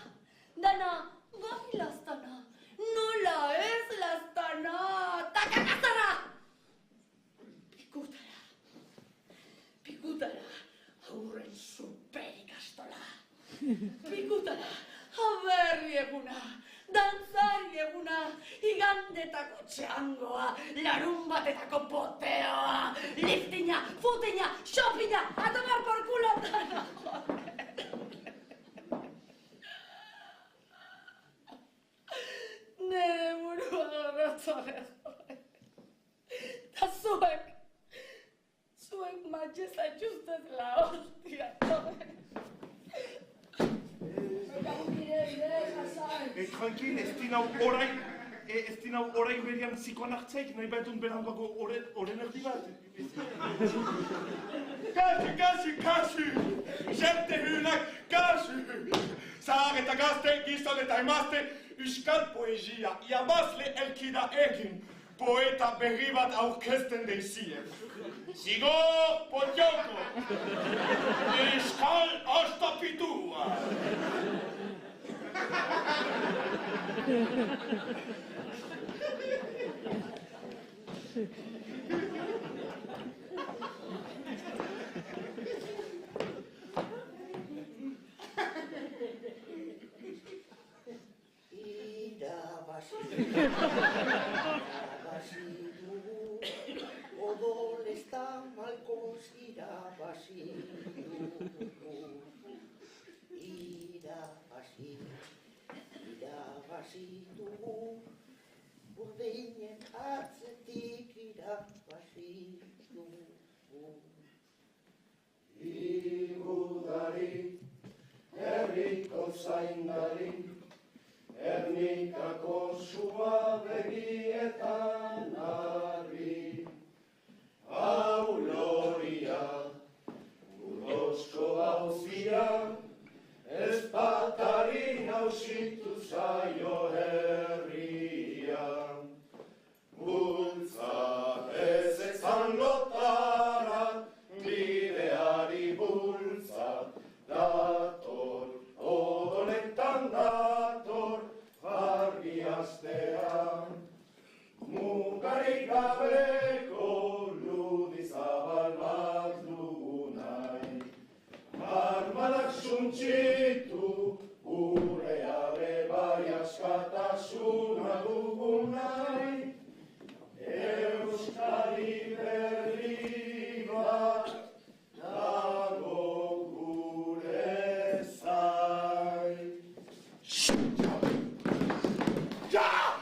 Dana bai lastana! Nola ez lastana! Takakazara! Pikutara, aurren superik astola. Pikutara, aberri eguna, dantzari eguna, igandetako txangoa, larun batetako poteoa, liftina, futina, shoppinga, a tomar por culo dana. Nere burua gorrotzore. Ta zuek manches zaituztez la hostia. Tranquil, ez dinau orain berian zikoan hartzaik, nahi baitun berangako oren erdi bat. Kasi! Jente hyynak, kasi! Zahar eta gazte, gizon eta emazte, euskal poesia, ja basle elkida ekin. poeta berri bat aurkezten deizien. Zigor Potioko, Euskal Astapitua. Irabazi dugu, odolezta malkoz irabazi dugu. Irabazi dugu, urdeinen atzetik irabazi dugu. Igudari, herriko zaindari, Ernikako sua begietan harri, hau loria, urrozko hauzia, ezpatari nausitu zaio herria. Bultza ez ezan lotara, bideari bultza, dator, odoletan dator, astea, mugarik gabeko ludizabal bat dugu nahi. Armadak suntxitu, urrea bebai askatasuna dugu nahi. Euskadi berri bat dago gure zain.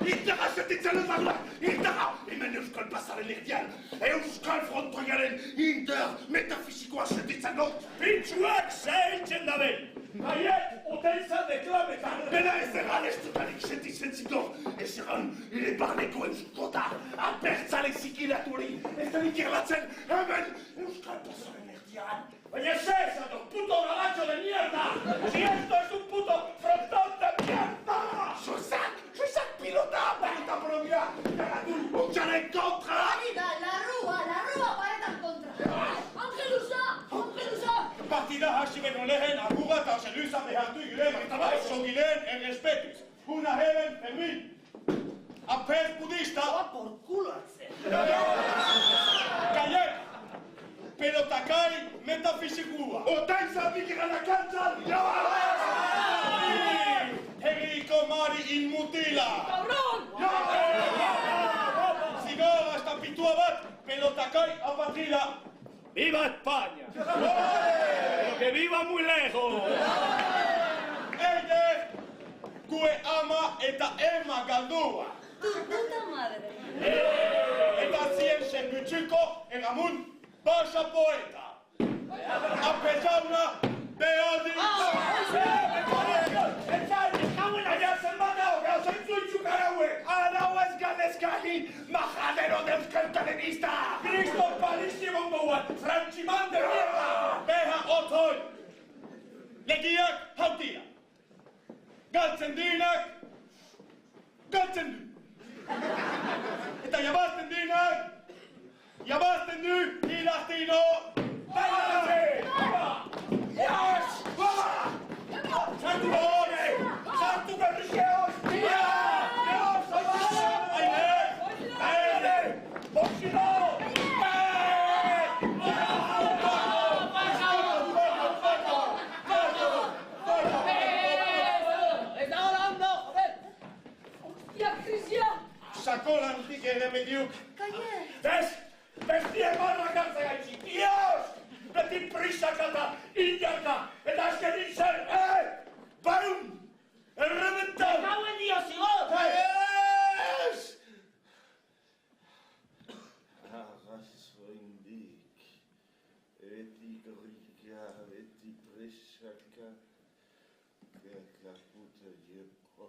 Irtara sentitzen ezagua, irtara! Hemen Euskal Plazaren erdian, Euskal Frontoiaren inter metafizikoa sentitzen dut. Pintxuak zailtzen dabe! Gaiek, otenza deklametan! Bena ez egan ez dutarik sentitzen zitor, ez egan ire barneko entzukota, apertzale zikilatu hori, ez denik irlatzen hemen Euskal Plazaren erdian. Baina ez ador, puto ragacho de mierda! Si esto es un puto frontón de mierda! Suizak pilota propia! Garatu utxaren kontra! Hori da, la rua paretan kontra! Angelusa! Partida hasi beno lehen, agurra eta Angelusa behartu gilen, oso gilen errespetuz. Una hemen, Fermin! Apel budista! Por culo atzen! Gaiek! Pelotakai metafizikua! Otaitza bikiran akantzan! Herriko mari inmutila! Cabrón! Zigor hasta pitua bat, pelotakai apatrila! ¡Viva España! ¡Pero que viva muy lejos! Eide, gue ama eta ema galdua! Tu puta madre! Eta zien zerbitzuko egamun basa poeta! Apezauna behadi! ¡Majadero de euskaltalenista! ¡Cristo palísimo moan! ¡Franchimán de mierda! Beha otoi! Legiak hautira! Galtzen dinak! Galtzen du! Eta jabazten dinak! Jabazten du! Ilastino! Bailase! Yes! Sartu hori! Sartu berrikeos! Sakolantik ere mediuk. Kaie! Bestia marra gartza gaitzi. Dios! Beti prisaka eta injaka. Eta azkenin zer, Barum! Errebentan! Gauen dio, zigor! Yes! Arrazoindik, eti grika, eti presaka, kaputa jepo.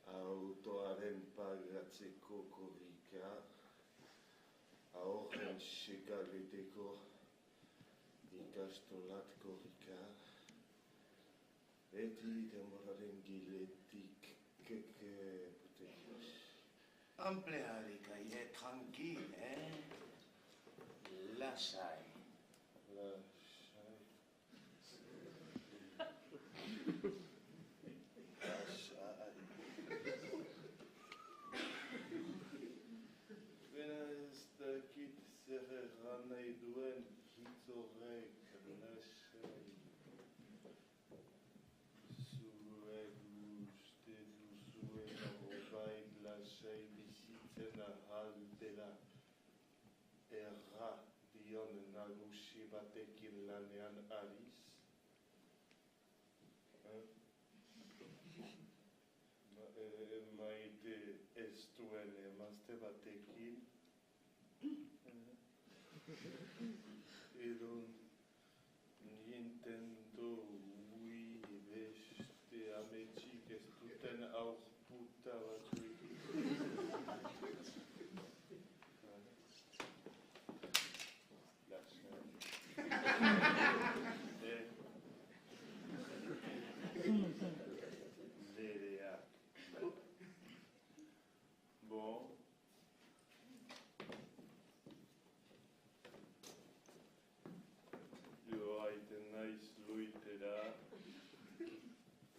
Autoaren pagatzeko korrika, ahorren sekaleteko ikastolat korrika, beti demoraren giletik Empleari, Kaiet, tranquil, Lasai. nahi duen hitz horrek lasai. Zuek uste duzuen norbait lasai bizitzen ahal dela. Erra dion nagusi batekin lanean ariz. Maite ez duen emazte batekin. Edo Nintendo Wii beste ametsik ez duten aurputa batzuekin. Lereak. Bon. Joaiten naiz loitera,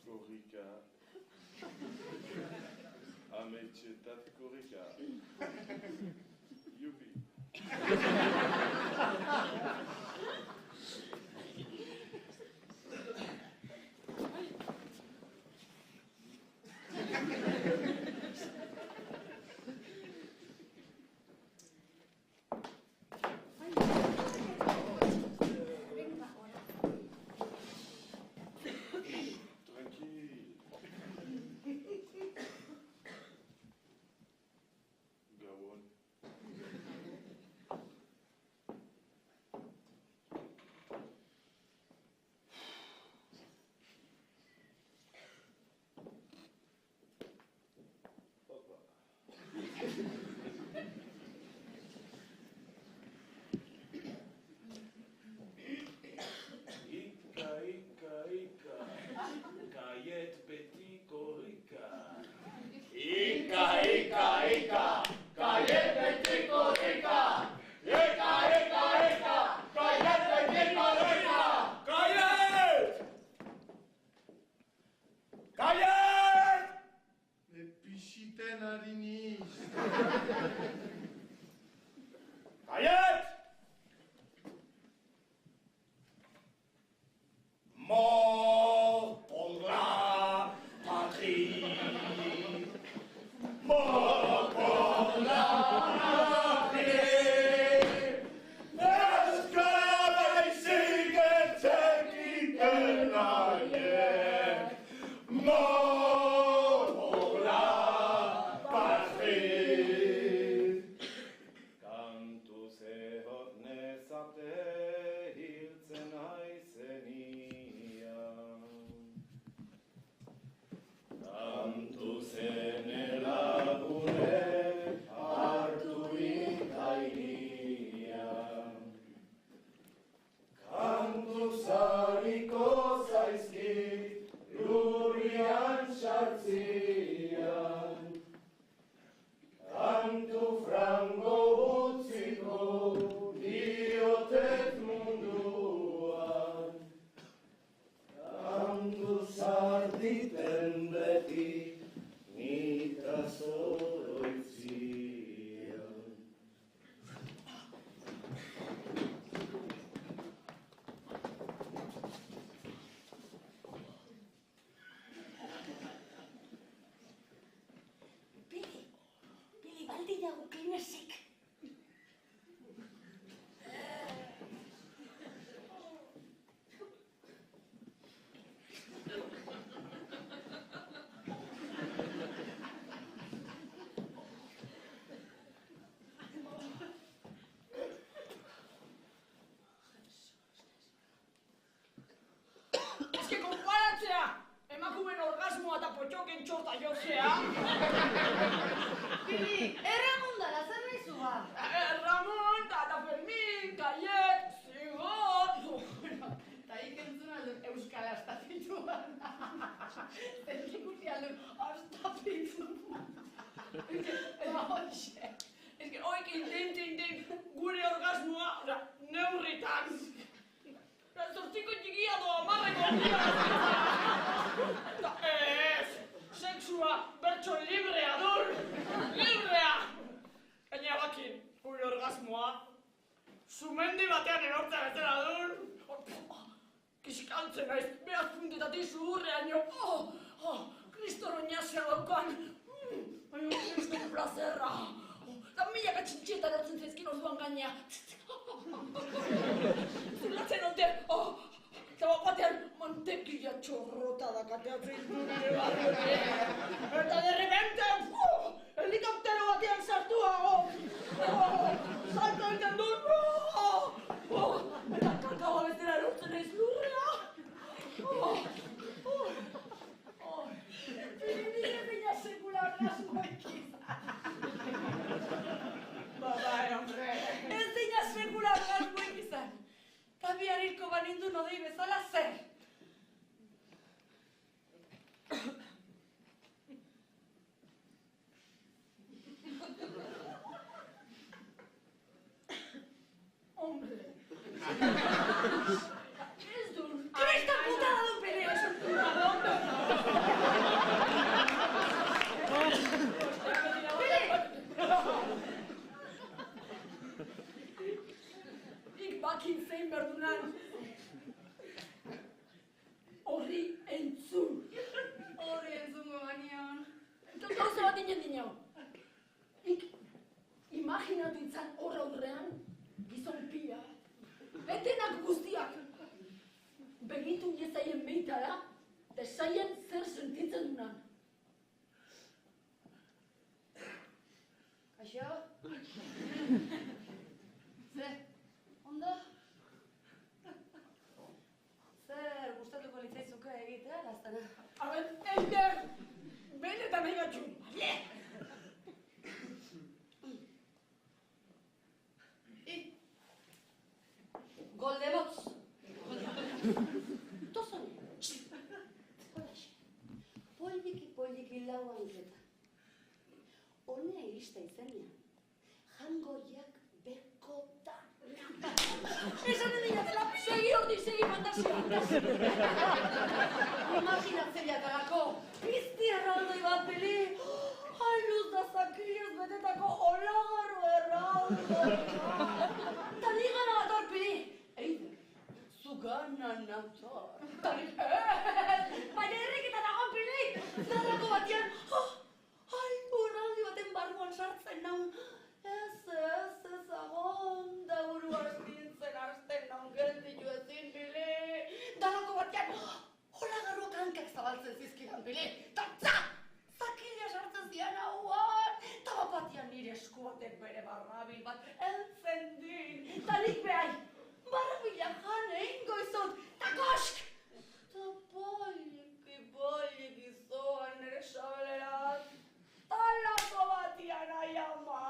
korrika, ametxetat korrika. Jupi. Kaiet beti korrika. Ika, ika, ika, Kaiet beti korrika. Ika, ika, ika, Kaiet beti korrika. Kaiet! Kaiet! Epixiten ari niz. Kaiet! Mort pour la patrie. Mort pour la patrie. Mort pour la patrie. Kantu zehot nezate hiltzen aizenian. Kantu zene lagune hartu ikainian. Kantu zariko zaizkit lurrian sartzian. Kantu frango utziko diotet munduan. Kantu zarditen beti nita zoroitzian. Pili, baldila gukinesik. Ez que konparatzea, emakumeen orgasmoa eta potxoken txorta jozea. Pili, erramundala, zer nahi zua? Ramon, eta Fermin, Kaiet, Zigor. Eta ikentzun aldun euskal astapituan. Zer ikusi aldun astapituan. orgasmoa, neurritan. Zortziko txikia doa marreko handia. Ez, sexua bertso librea dul. Librea! Gaina bakin, gure orgasmoa. Sumendi batean erortzea bezala dul. Kiskaltzen naiz, behaz puntetatik zuhurrean jo. Kriston oinazia daukan. Baina kriston plazerra. Eta milaka txintxietan hartzen zaizkin orduan gaina. Zulatzen ote, eta batean mantekila txorrota dakateatzen dure barri. Eta de repente, helikoptero batean sartuago. Salto egiten dut. Eta kakao bezala erortzen naiz lurrea. Nire zina sekula orgasmoik izan. Bai, hombre. Ez zina sekula orgasmoik izan. Ta bihar hilko banindu nodei bezala zer. Hombre. Ez dut. Krista putada dut pelea. Bakin zein berdunan. Horri entzun. Horri entzungo banion. Gauza bat inen dinau. Ik imaginatu itzan hor aurrean gizon pila. Etenak guztiak. Begitu niezaien beitara, desaien zer sentitzen dunan. Kaixo? Zer? Ondo? Zer gustatuko litzaizuke egitea, gaztana? Haben, Eider! Benetan nahi batxu! Goldemotz! Tozone! Holaxe, poliki lauan zeta. Honea irista izanean, jangoiak bekota. Esan edinatela, segi hortik, segi fantasia. Imaginatzen jakalako, pizti erraldoi bat peli, hailuz da zakilez betetako olagarro erraldoi. Ta nigana bat hor peli, Eider, zugana nator. Baina erreketan nagoan peli, zarrako batian, urraldi baten barruan sartzen naun. Ez agon, da buru astintzen hasten naun gelditu ezin pili. Dalako batean, hola garroak hankak zabaltzen zizkidan pili. Ta zakila sartzen zian hauan. Ta batian nire esku batek bere barrabil bat eltzen din. Ta nik behai, barrabilak jan egingo izot, ta kosk! Ta poliki zoan nire sabeleraz. Talako batian ai ama.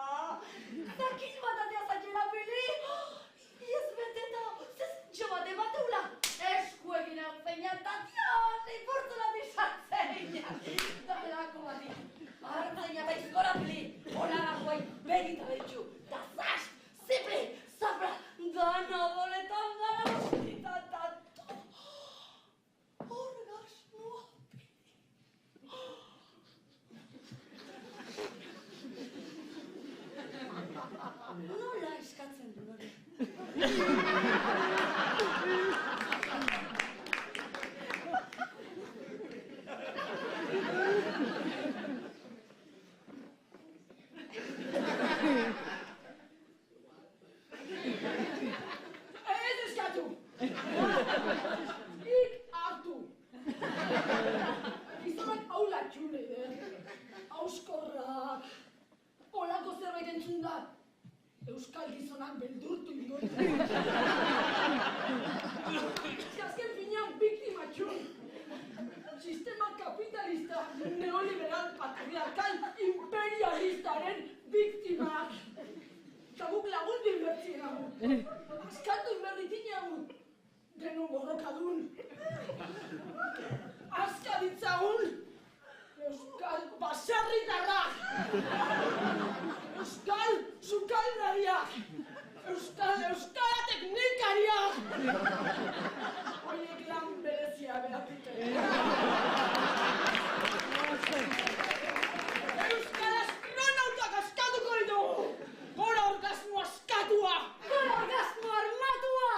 Zakil bat atea zatxela pili. Ez beteta, zezintxo bat emateula. Eskuegin hartzeina, tatian, ipurtzula dizatzeina. Talako batian. Hartzeina eta izkora pili. Hola garroai, begita betxu. Da zaz, zipli, zapla, gana boletan, gana bostita, tato. Orgasmoa pili. Nola eskatzen du hori? Ez eskatu! Ik hartu! Gizonak haula txule, hauskorrak, olako zerbait entzun da. Euskal gizonak beldurtu ingoen. Azken finean biktima txun. Sistema kapitalista, neoliberal, patriarkal, imperialistaren biktimak. Eta guk lagundu inbertzien hau. Askatu inberditin hau. Denon borrokadun. Aska ditzagun. Euskal baserritarrak. Euskal sukaldariak. Euskara teknikaria! Horiek lan berezia behar dute. Euskara astronautak askatuko ditugu! Gora orgasmo askatua! Gora orgasmo armatua!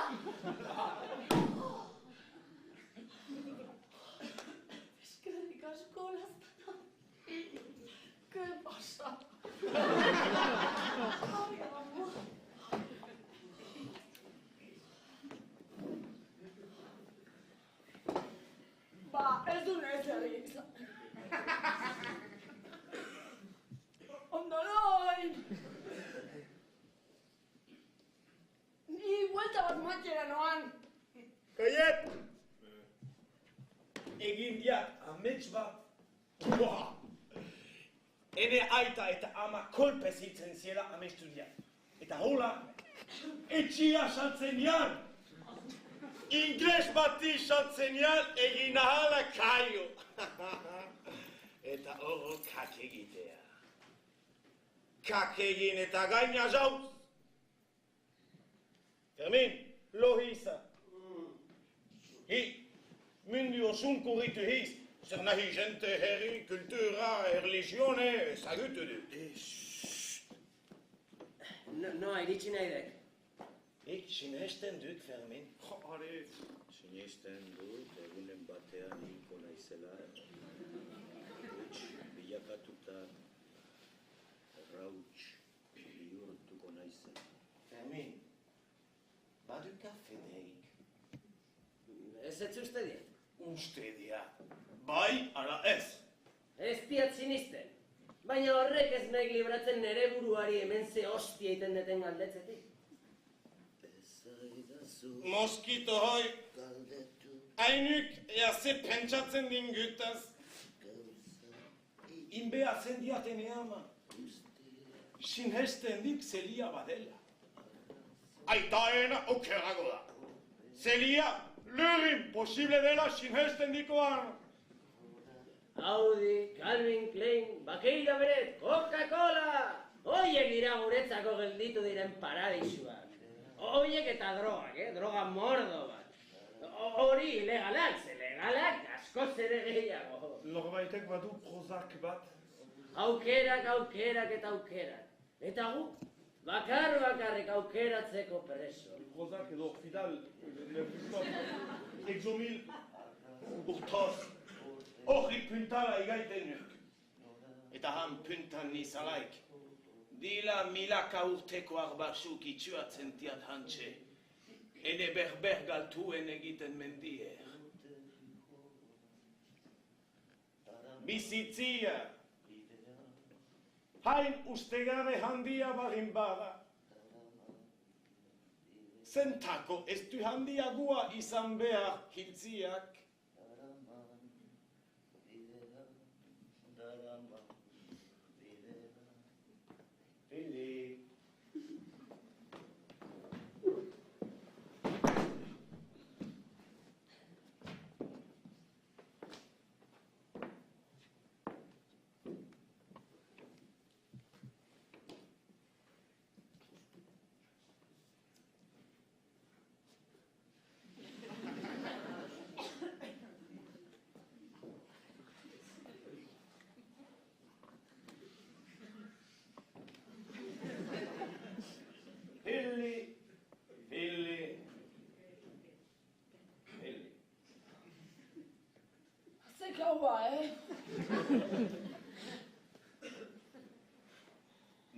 Eskerrik asko, Laztana. ¿Qué pasa? Ay, amor. Ez du nezer izan. Ondoroi! Ni buelta bat matxera noan. Kaiet! Egin diat amets bat. Boha! Ene aita eta ama kolpez hitzen ziela amestu diat. Eta hola, etxia saltzen dian. Ingles bati saltzen dian egin ahala kaio. Eta horo kak egitea. Kak egin eta gaina jauz. Fermin, lohi izan. Hi, mundu osun kurritu hiz. Zer nahi jente herri, kultura, religione, ezagutu dut. Noa, iritsi nahi dek. Ik sinesten dut, Fermin. Are, sinesten dut, egunen batean hilko naizela. Huts bilakatuta, rauts bihurtuko naizela. Fermin, baduka fedeik. Ez uste diet. Uste dia. Bai, ala ez. Ez diat sinisten. Baina horrek ez nahi libratzen nere buruari hemen ze hostia egiten deten galdetzetik. Moskito hoi, hainuk ze pentsatzen dingutaz. Inbea zendiaten eama. Sinhesten dik zelia badela. Aitaena okerago da. Zelia, lurin posible dela sinhesten dikoan. Audi, Calvin Klein, Bakeira Beret, Coca-Cola! Hoiek dira guretzako gelditu diren paradisuak. Hoiek eta drogak, droga mordo bat. Hori ilegalak, ze legalak askoz ere gehiago. Norbaitek badu prozak bat? Aukerak eta aukerak. Eta gu, bakarrik aukeratzeko preso. Prozak edo Fidal, nervizot, Exomil, urtoz, hori puntala igaiten nuk. Eta han puntan nizalaik. Dila milaka urteko arbaxuk itxuatzen tiat hantxe. Ene berber galtuen egiten mendier. Bizitzia. Hain ustegabe handia barin bada. Zentako ez du handiagua izan behar hiltziak. Billy.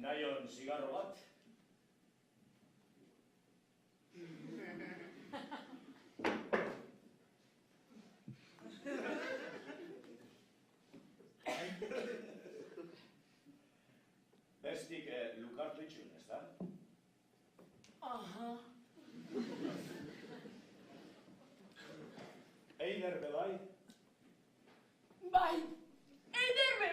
Nahion zigarro bat? Bestik lukartu itxun, ez da? Aha. Eider bebai? Bai, eder be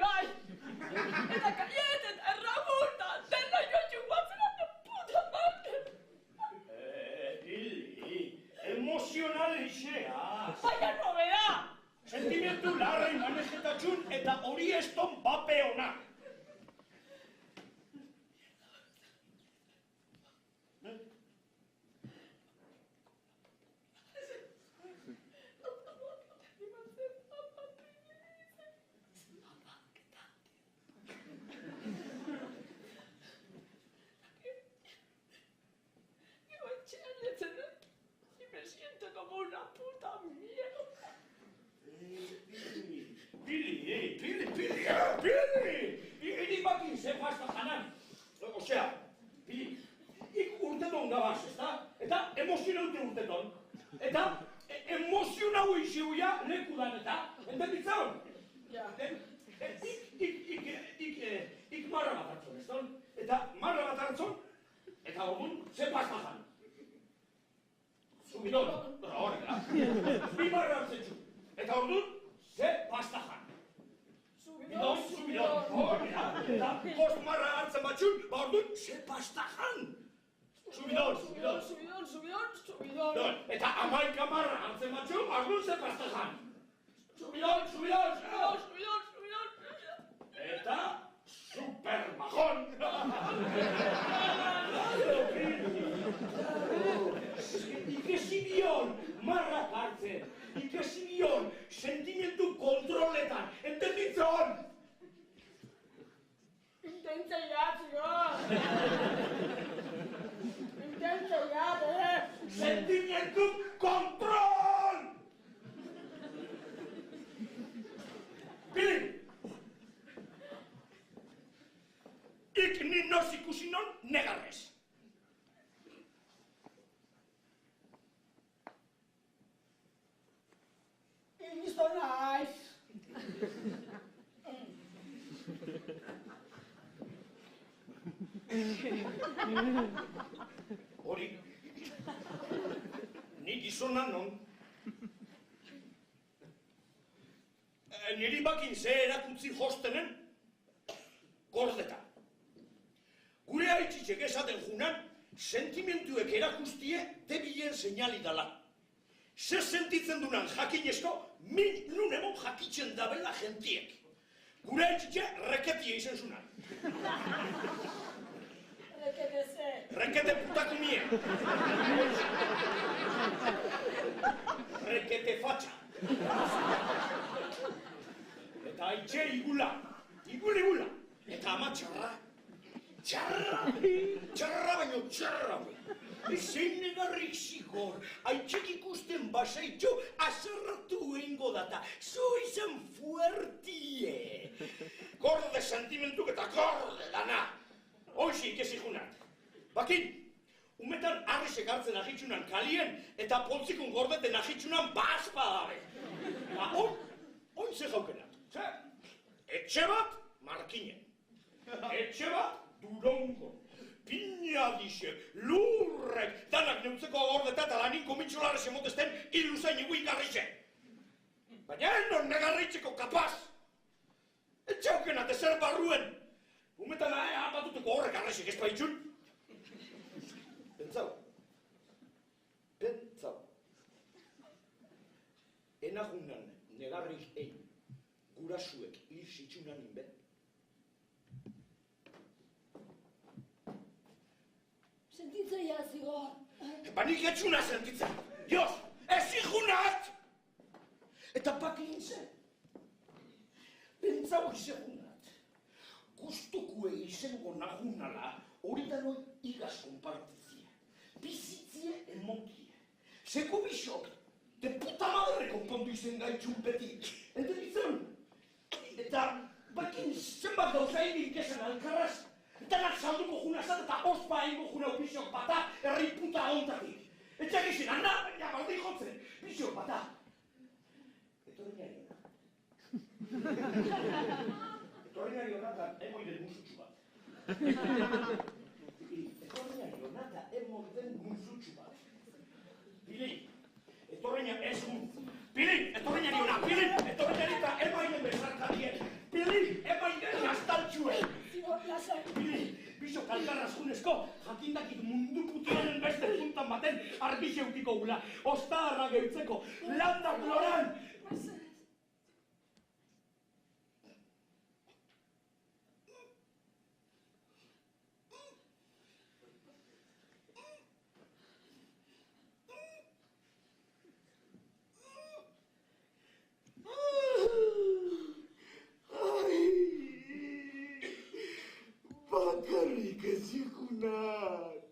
gabaz, ezta? Eta emozionaute urteton. Eta emozionau iziuia lekudan, eta entenditzaun? Ja. Ik marra bat hartzon, ez da? Eta marra bat hartzon, eta orduan, ze pastajan. Zubidon, horrela. Bi marra hartzen zu. Eta orduan, ze pastajan. Zubidon, horrela. Eta bost marra hartzen batxun, ba orduan, ze pastajan. Zubidon. Eta amaika marra hartzen batxun, ba orduan, ze pastajan. Zubidon. Eta supermajón. Ikesibion marra hartzen, ikesibion sentimentu kontroletan, entenditzon? Intentzaiat, Sentimentu kontrol! Pilin! Ik ni nos ikusi non negarrez. Isto naiz. Hori, ni gizona non. Niri bakin ze erakutzi jostenen gordeta. Gure haitxitxek esaten junan, sentimentuek erakustie debilen seinali dala. Zer sentitzen dunan jakinezko, min nunemon jakitzen dabela jentiek. Gure haitxitxe reketie izen zunan. Rekete ze. Rekete putakumie. Rekete fatxa. Eta haitxe igula. Eta ama txarra. Txarra baino txarra. Ezein negarrik zigor, haitxek ikusten basaitxo, azarratu egingo data. Zu izan fuertie. Gorde sentimentuk eta gorde dana. Hoxe ikesi junat. Bakin, umetan arrisek hartzen ahitsunan kalien eta poltzikun gordeten ahitsunan baspa dabe. Ba, oin ze jaukenat. Etxe bat, markinen. Etxe bat, durongo. Piñadixek, lurrek, danak neutzeko gordeta eta lanin komitxolarrez emotesten iluzain iguin garritxe. Baina non negarritzeko kapaz. Etxe haukenat ezer barruen. Umetan apatuteko horrek arrexik ez baitxun. Pentsau. Enajunan negarrik egin, gurasuek hil zitsunan inben. Sentitzaia zigor. Banik etxuna sentitzen. Dios, ez ikunat! Eta bakin zen. Pentsau izanat. Guztukue izango nahunala, hori da noi igaz konpartitzia. Bizitzie emotie. Seko bisok, de puta madre konpondu izen gaitxun beti. Entenditzen? Eta bakin zenbat gauza egin kesan alkarraz. Danak salduko junazat eta ospa egingo junau bisok bata herri puta ontatik. Etxak izin, anda, baina baldi jotzen. Bisok bata. Etorriñari honata emoiden musutxu bat. Etorriñari honata emoiden musutxu bat. Pilin, etorriñari ez gu. Pilin, etorriñari hona. Pilin, etorriñari eta emaiden bezarkadien. Pilin, emaiden astaltxuen. Pilin, bisok alkarraz junezko, jakindakit mundu putionen beste puntan baten arbixe utiko gula. Ostadarra geutzeko, landak loran. Bakarrik ez ikunat.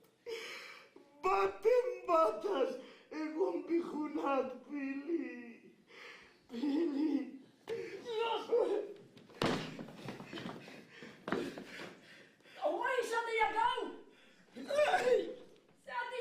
Baten bataz egon bijunat, Pili. Pili. Hora izatea gau! Zerati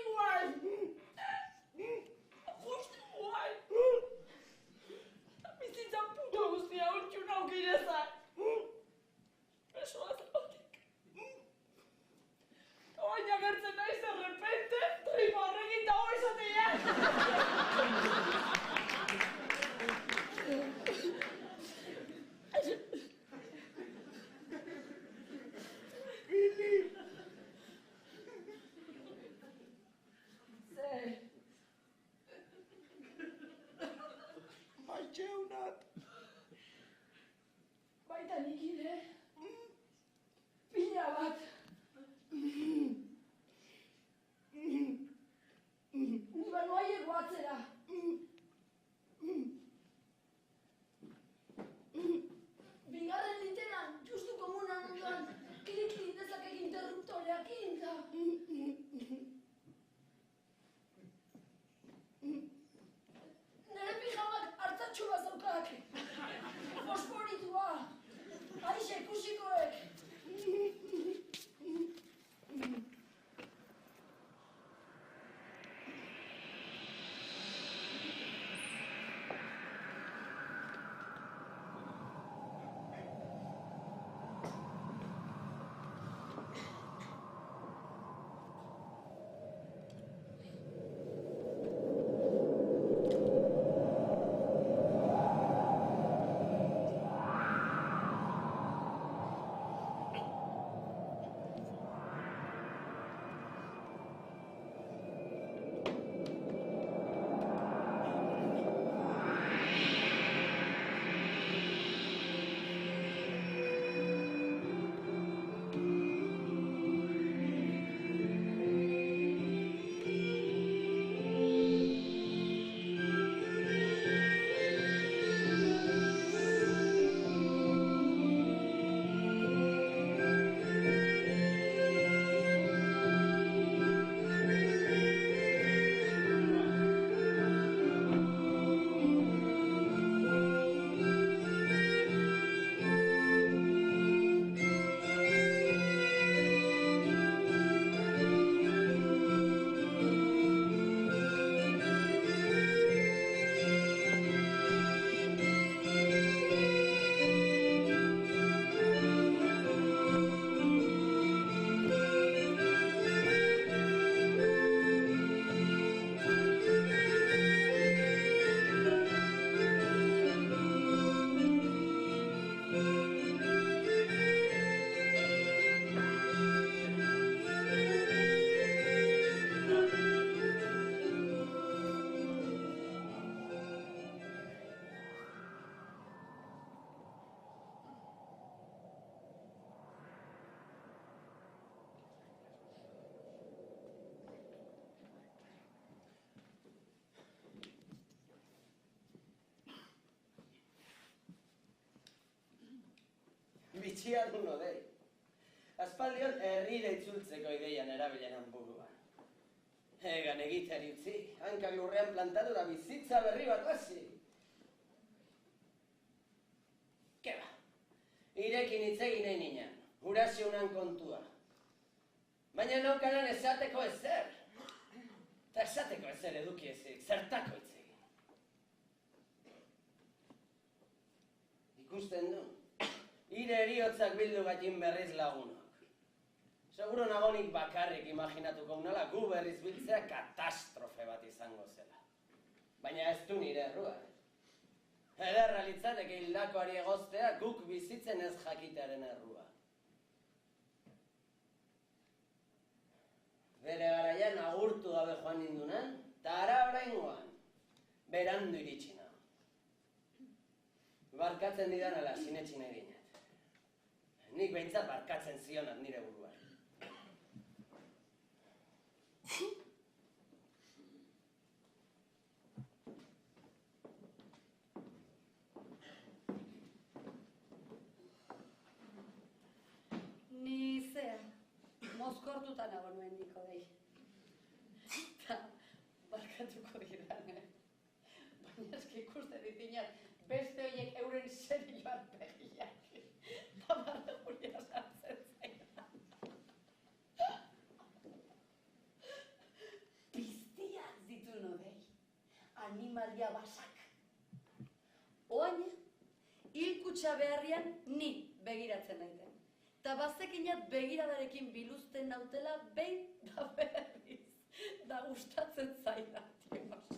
itxia du nodei. Aspaldion herrira itzultzeko ideian erabilenan buruan. Egan egiteari utzi, hankak lurrean plantatu da bizitza berri bat hasi. Ke ba, irekin hitz egin nahi ninan, urasionan kontua. Baina naukanan esateko ezer. Eta esateko ezer eduki ezik, zertako hitz egin. Ikusten du, ire eriotzak bildu gaitin berriz lagunok. Seguro nagonik bakarrik imaginatuko unala gu berriz biltzea katastrofe bat izango zela. Baina ez du nire errua. Ederra litzateke hildakoari egoztea guk bizitzen ez jakitearen errua. Bere garaian agurtu gabe joan nindunan, eta ara oraingoan, berandu iritsi nago. Barkatzen didan ala sinetsi nahi dinet. Nik behintzat barkatzen zionat nire buruan. Ni zea, mozkortuta nago nuen niko dei. Eta barkatuko didan, baina eski ikuste ditinak beste horiek euren serioan begiak. Eta barra guria sartzen zaila. Piztiak ditu nodei, animalia basak. Oain, hilkutxa beharrian ni begiratzen naiten. Eta bazekinat begiradarekin biluzten nautela behin da berriz. Da gustatzen zaila, Dios.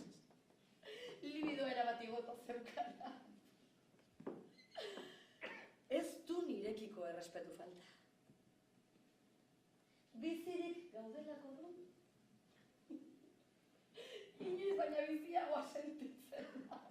Libido erabat igota zeukana. Ez du nirekiko errespetu falta. Bizirik gaudelako du. Inoiz baina biziagoa sentitzen da.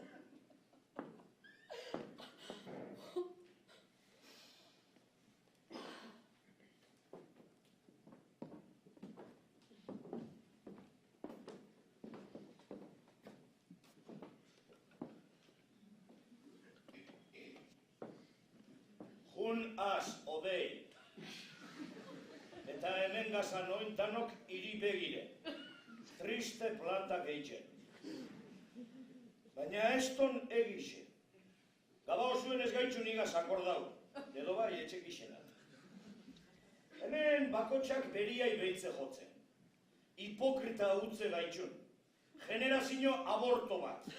Jun az, odei. Eta hemen gazan ointanok iri begire. Triste plata gehitzen. Baina eston egixe. Gaba osuen ez gaitxun igaz akordau. Edo bai etxek isenat. Hemen bakotxak beriai behitze jotzen. Hipokrita utze gaitxun. Generazio aborto bat.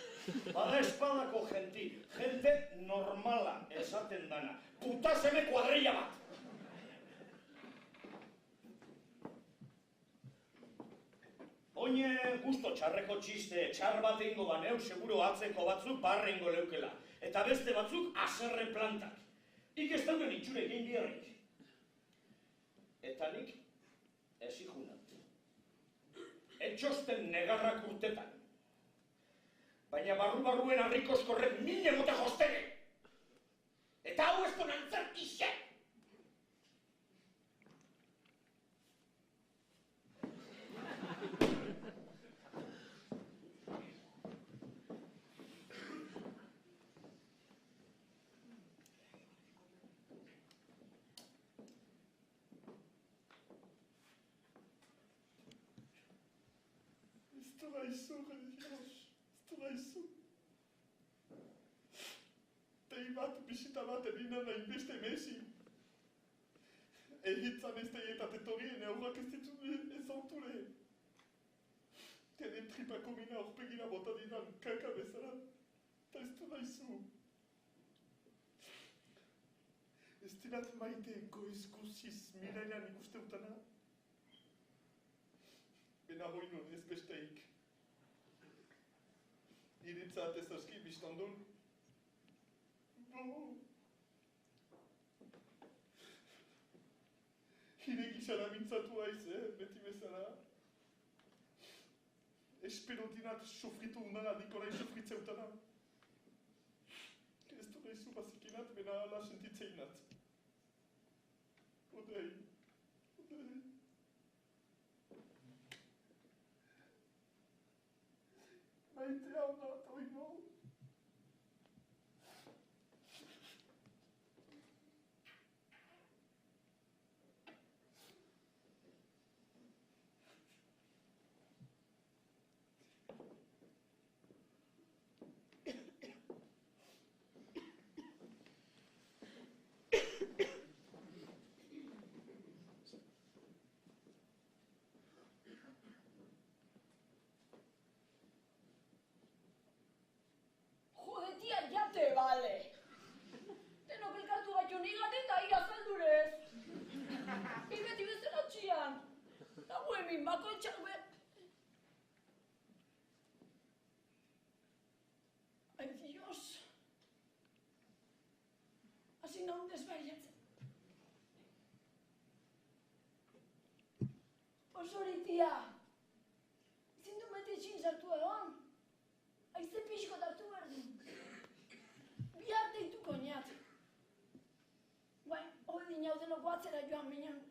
Bada espadako jente normala esaten dana. Puta seme kuadrilla bat. Oine gusto txarreko txiste, txar bat eingo baneu, seguro atzeko batzuk barrengo leukela. Eta beste batzuk aserre plantak. Ik ez dauden itxure egin biharrik. Eta nik ezijunat. Etxosten negarrak urtetan. Baina barru-barruen harrikoskorrek mine mote jostene. Eta hau ez donan zerkixe! Esto daizu, Dios. Esto daizu. Tei bat, bisita bat egina nahi beste mezi. Egitzan ez tei eta tetorien aurrak ez ditu ez auture. Tenen tripako mina horpegina bota dinan kaka bezala. Eta ez du daizu. Ez dirat maite goiz guziz mirailan ikuste utana. Bena hoinun ez besteik. Iritzat ez aski biztandun. Hire gizara mintzatu haiz, beti bezala. Espero dinat sofritu unana Nikolai sofritzeutana. Ez du gaizu bazikinat, bena ala sentitzeinat. Odei. Maite hau nat, oino. desmaiatzen. Osori, tia. Ezin du metetxin sartu egon. Aize pixko hartu behar du. Bihar deituko niat. Bai, hoi dinau denoko atzera joan minan.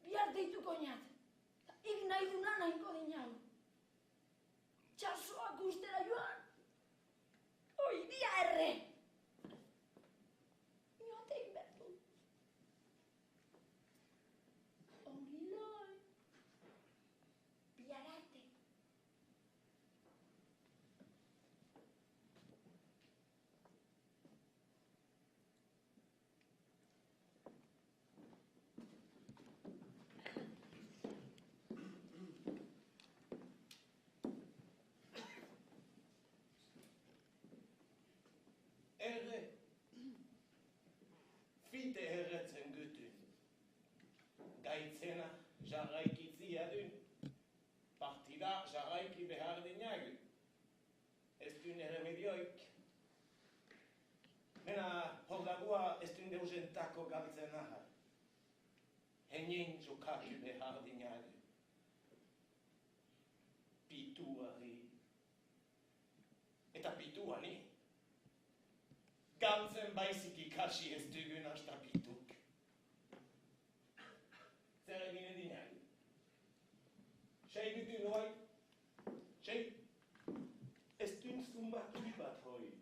Bihar deituko niat. Ik nahi duna nahiko dinau. Txasoak ustera joan. Hoi dia erre. Inoatein behar du. Ongi loi. Bihar arte. Erre. Fite erretzen gütün. Gaitzena jarraikitzia dün. Partida jarraiki behar dinagu. Ez dün erremedioik. Mena hordagua ez dün deuzentako galtzen aha. Henin jokatu behar dinagu. Pituari. Eta pituani. Gantzen baizik ikasi ez dugun hasta pituk. Zer egin edinak? Sei dutu noi? Sei? Ez dun zumbatu bat hoi.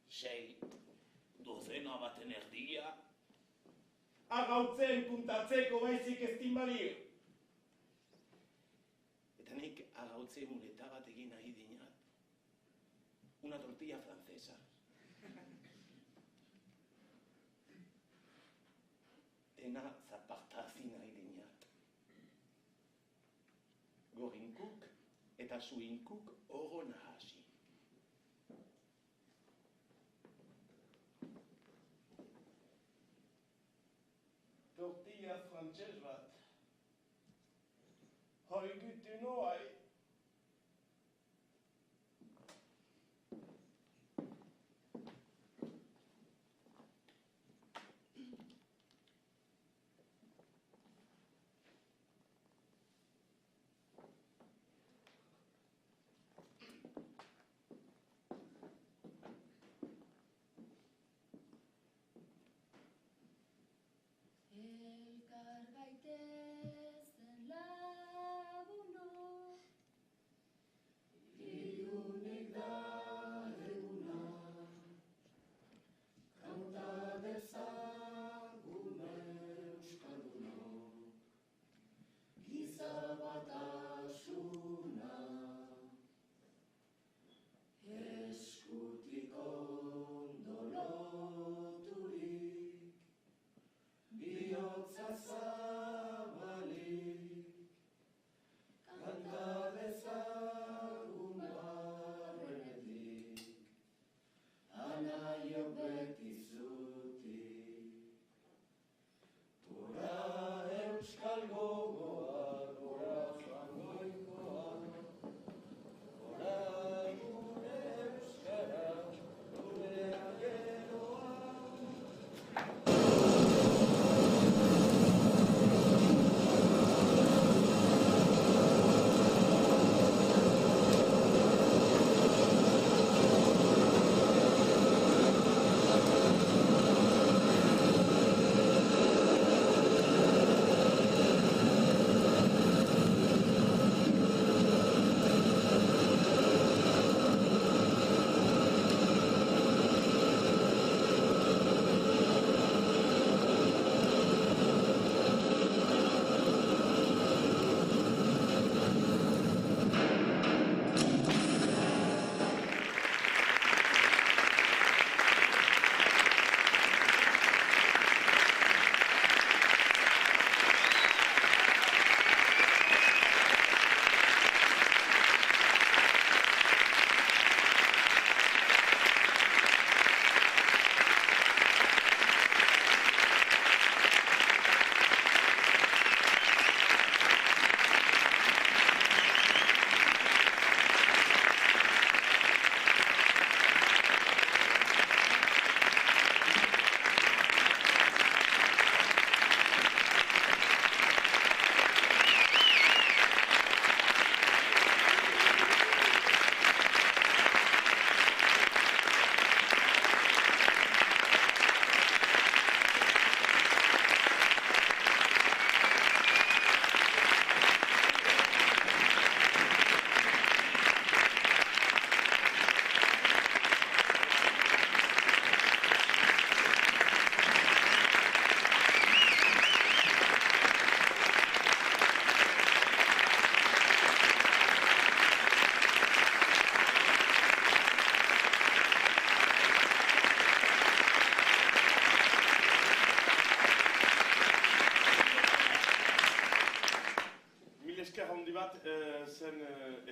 Sei, dozena baten erdia. Arrautzen puntatzeko baizik ez din balio. Eta nik arrautze muleta bat egin nahi dinat. Una tortilla francesa. Dena zapartazi nahi dinat. Gorinkuk eta suinkuk oro nahasi. Tortilla frantxez bat. Hoi gütu noai. Elkar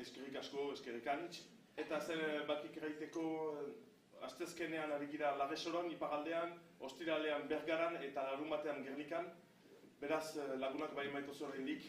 eskerrik asko, eskerrik anitz. Eta zen bakik eraiteko astezkenean ari gira Lagesoron, iparaldean, ostiralean Bergaran eta larunbatean Gernikan. Beraz, lagunak bai maito zorrendik.